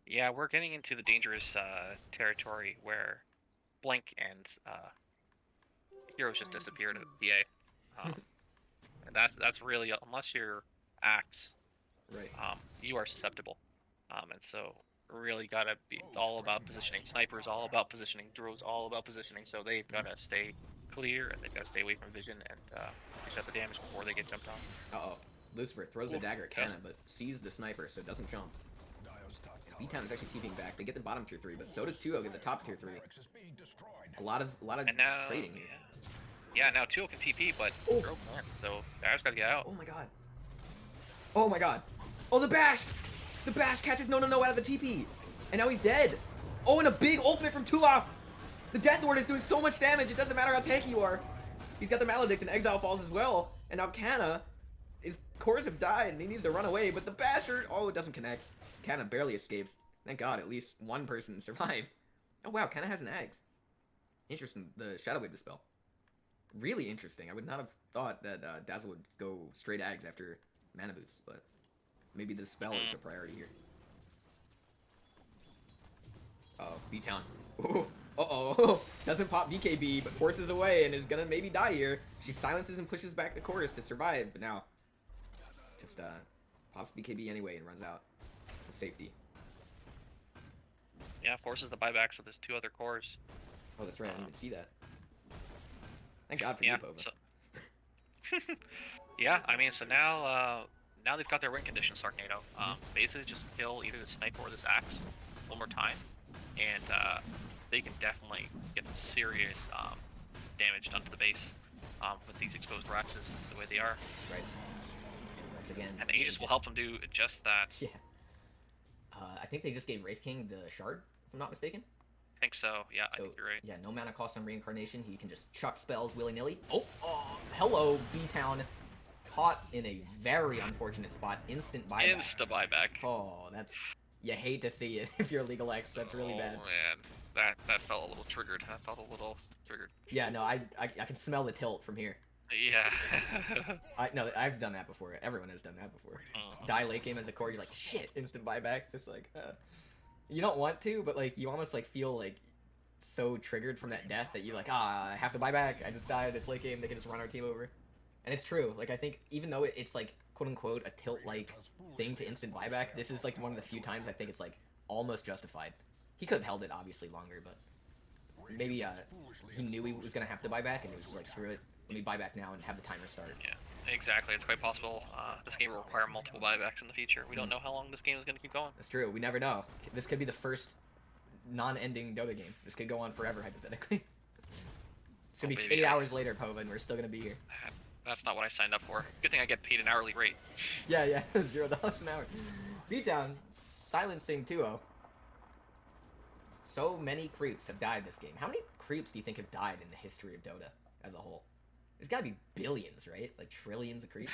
Yeah, we're getting into the dangerous territory where Blink and heroes just disappeared at PA. And that's really, unless you're Axe, Right. you are susceptible. And so really gotta be all about positioning. Sniper's all about positioning. Drill's all about positioning. So they've gotta stay clear and they've gotta stay away from vision and reset the damage before they get jumped on. Uh-oh. Lucifer throws the Ooh, dagger at yes. Cannon, but sees the sniper, so it doesn't jump. Dire's top tower B-Town is actually keeping back. They get the bottom tier 3, but so does 2-0 get the top tier 3. barracks is being destroyed. A lot of And now, trading here. yeah, now 2 can TP, but Oh. Drill can't. So Dire's gotta get out. Oh my god. Oh my god. Oh, the bash! The bash catches no out of the TP. And now he's dead. Oh, and a big ultimate from Tula. The Death Lord is doing so much damage, it doesn't matter how tanky you are. He's got the Maledict and Exile falls as well. And now Canna, his cores have died and he needs to run away, but the Basher, oh, it doesn't connect. Canna barely escapes. Thank god, at least one person survived. Oh wow, Canna has an Ags. Interesting, the Shadow Wave dispel. Really interesting. I would not have thought that Dazzle would go straight Ags after Mana Boots, but maybe the spell is a priority here. Uh-oh, B-Town. Ooh, uh-oh. Doesn't pop BKB, but forces away and is gonna maybe die here. She silences and pushes back the chorus to survive, but now just pops BKB anyway and runs out to safety. Yeah, forces the buybacks of his 2 other cores. Oh, that's right, I didn't even see that. Thank God for Yeah. you, Bova. So, yeah, I mean, so now now they've got their win condition, Slarknado. Basically, just kill either the sniper or this axe one more time, and they can definitely get some serious damage done to the base with these exposed Raxes the way they are. Right. And once again, And Aegis will help them do just that. Yeah. I think they just gave Wraith King the shard, if I'm not mistaken. I think so. Yeah, I So, think you're right. yeah, no mana cost on Reincarnation. He can just chuck spells willy-nilly. Oh, hello, B-Town. Caught in a very unfortunate spot. Instant buyback. Insta buyback. Oh, that's... You hate to see it if you're IllegalX. That's really bad. Oh man, that felt a little triggered. That felt a little triggered. Yeah, no, I can smell the tilt from here. Yeah. No, I've done that before. Everyone has done that before. Die late game as a core, you're like, shit, instant buyback. Just like, you don't want to, but like, you almost like feel like so triggered from that death that you like, I have to buy back. I just died. It's late game. They can just run our team over. And it's true. Like, I think even though it's like, quote unquote, a tilt-like thing to instant buyback, this is like one of the few times I think it's like almost justified. He could have held it obviously longer, but maybe he knew he was gonna have to buy back and he was just like, screw it. Let me buy back now and have the timer start. Yeah. Exactly, it's quite possible this game will require multiple buybacks in the future. We don't know how long this game is going to keep going. That's true. We never know. This could be the first non-ending Dota game. This could go on forever, hypothetically. It's gonna be Maybe 8 hours later, Pova, and we're still gonna be here. That's not what I signed up for. Good thing I get paid an hourly rate. Yeah, yeah, $0 an hour. B-Town silencing 2-0. So many creeps have died this game. How many creeps do you think have died in the history of Dota as a whole? There's gotta be billions, right? Like trillions of creeps.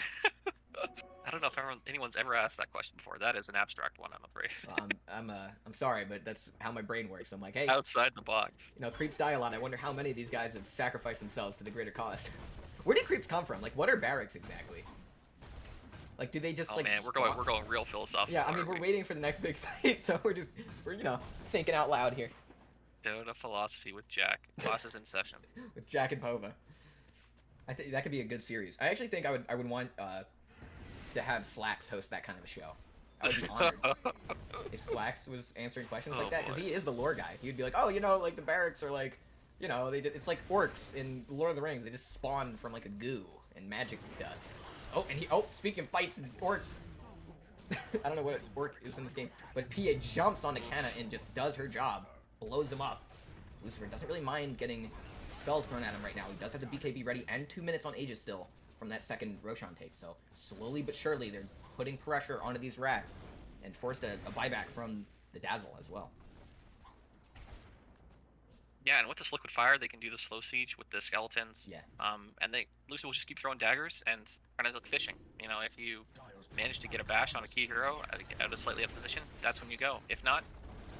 I don't know if anyone's ever asked that question before. That is an abstract one, I'm afraid. Well, I'm sorry, but that's how my brain works. I'm like, hey, Outside the box. you know, creeps die a lot. I wonder how many of these guys have sacrificed themselves to the greater cause. Where do creeps come from? Like, what are barracks exactly? Like, do they just Oh like? man, we're going real philosophical. Yeah, I mean, aren't we're we? waiting for the next big fight, so we're you know thinking out loud here Dota philosophy with Jack. Classes in session. with Jack and Pova. I think that could be a good series. I actually think I would want to have Slacks host that kind of a show. I would be honored if Slacks was answering questions Oh, like that, because boy. he is the lore guy. He'd be like, oh, you know, like the barracks are like, you know, it's like orcs in Lord of the Rings. They just spawn from like a goo and magic dust. Oh, and speaking of fights and orcs, I don't know what orc is in this game, but PA jumps onto Canna and just does her job, blows him up. Lucifer doesn't really mind getting spells thrown at him right now. He does have the BKB ready and 2 minutes on Aegis still from that second Roshan take. So slowly but surely they're putting pressure onto these racks and forced a buyback from the Dazzle as well. Yeah, and with this liquid fire, they can do the slow siege with the skeletons. Yeah. And Lucy will just keep throwing daggers and kind of like fishing. You know, if you manage to get a bash on a key hero at a slightly up position, that's when you go. If not,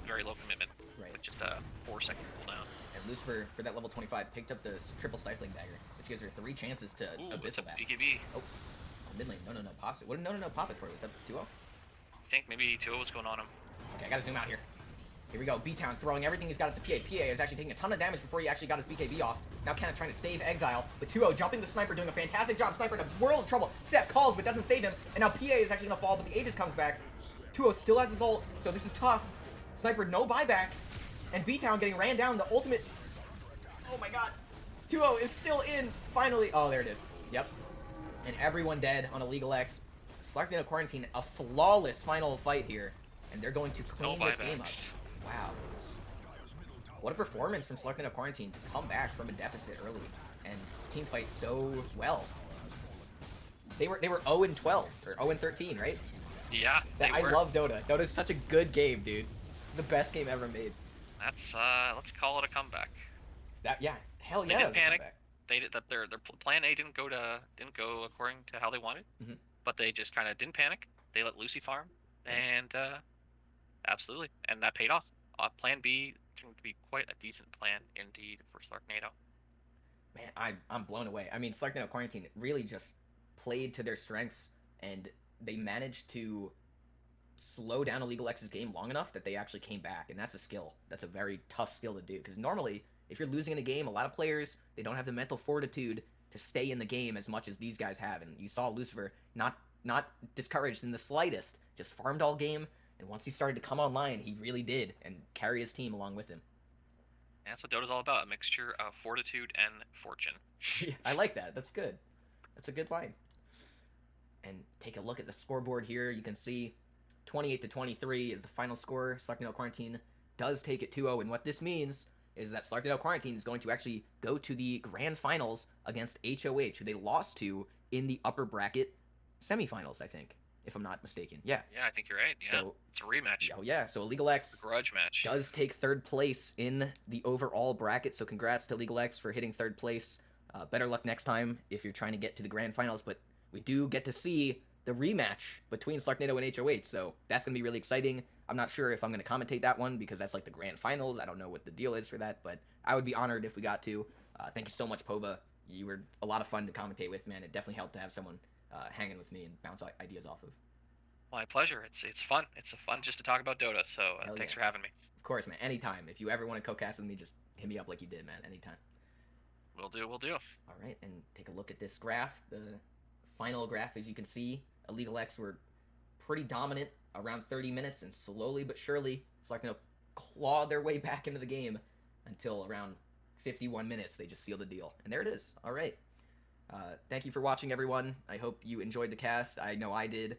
very low commitment. Right. With just a 4-second cooldown. And Lucifer, for that level 25, picked up the triple stifling dagger, which gives her 3 chances to Ooh, it's Abyssal a back. BKB. Oh, mid lane. No, pops it. What did no, pop it for? Was that duo? I think maybe 2 was going on him. Okay, I gotta zoom out here. Here we go. B-Town throwing everything he's got at the PA. PA is actually taking a ton of damage before he actually got his BKB off. Now kind of trying to save Exile. With 2-0 jumping the Sniper, doing a fantastic job. Sniper in a world of trouble. Steph calls, but doesn't save him. And now PA is actually gonna fall, but the Aegis comes back. 2-0 still has his ult, so this is tough. Sniper, no buyback. And B-Town getting ran down. The ultimate... Oh my god. 2-0 is still in, finally. Oh, there it is. Yep. And everyone dead on Illegal X. Slarknado Quarantine, a flawless final fight here. And they're going to No clean this game up. buybacks. Wow. What a performance from Slarknado Quarantine to come back from a deficit early and team fight so well. They were 0-12 or 0-13, right? Yeah, they I were. love Dota. Dota's such a good game, dude. It's the best game ever made. That's let's call it a comeback. Yeah, hell They yeah. didn't it's a panic. comeback. They did that. Their plan A didn't go according to how they wanted, Mhm. but they just kind of didn't panic. They let Lucy farm, and absolutely, and that paid off. Plan B can be quite a decent plan indeed for Slarknado. Man, I'm blown away. I mean, Slarknado Quarantine really just played to their strengths, and they managed to slow down Illegal X's game long enough that they actually came back, and that's a skill. That's a very tough skill to do, because normally, if you're losing in a game, a lot of players, they don't have the mental fortitude to stay in the game as much as these guys have, and you saw Lucifer not discouraged in the slightest, just farmed all game, and once he started to come online, he really did, and carry his team along with him. And that's what Dota's all about: a mixture of fortitude and fortune. Yeah, I like that. That's good. That's a good line. And take a look at the scoreboard here. You can see 28-23 is the final score. Slarknado Quarantine does take it 2-0, and what this means is that Slarknado Quarantine is going to actually go to the grand finals against HOH, who they lost to in the upper bracket semifinals, I think, if I'm not mistaken. Yeah. Yeah, I think you're right. Yeah, So- it's a rematch. Oh yeah. So Illegal X Grudge match. does take third place in the overall bracket, so congrats to Legal X for hitting third place. Better luck next time if you're trying to get to the grand finals, but we do get to see the rematch between Slarknado and HOH, so that's going to be really exciting. I'm not sure if I'm going to commentate that one because that's like the grand finals. I don't know what the deal is for that, but I would be honored if we got to. Thank you so much, Pova. You were a lot of fun to commentate with, man. It definitely helped to have someone hanging with me and bounce ideas off of. My pleasure. It's fun. It's fun just to talk about Dota. So Hell thanks yeah. for having me. Of course, man. Anytime. If you ever want to co-cast with me, just hit me up like you did, man. Anytime. We'll do. All right, and take a look at this graph. The final graph, as you can see, Illegal X were pretty dominant around 30 minutes, and slowly but surely, it's like, claw their way back into the game until around 51 minutes. They just sealed the deal. And there it is. All right. Thank you for watching, everyone. I hope you enjoyed the cast. I know I did.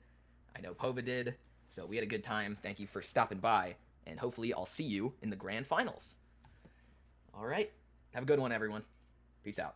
I know Pova did. So we had a good time. Thank you for stopping by. And hopefully I'll see you in the grand finals. All right. Have a good one, everyone. Peace out.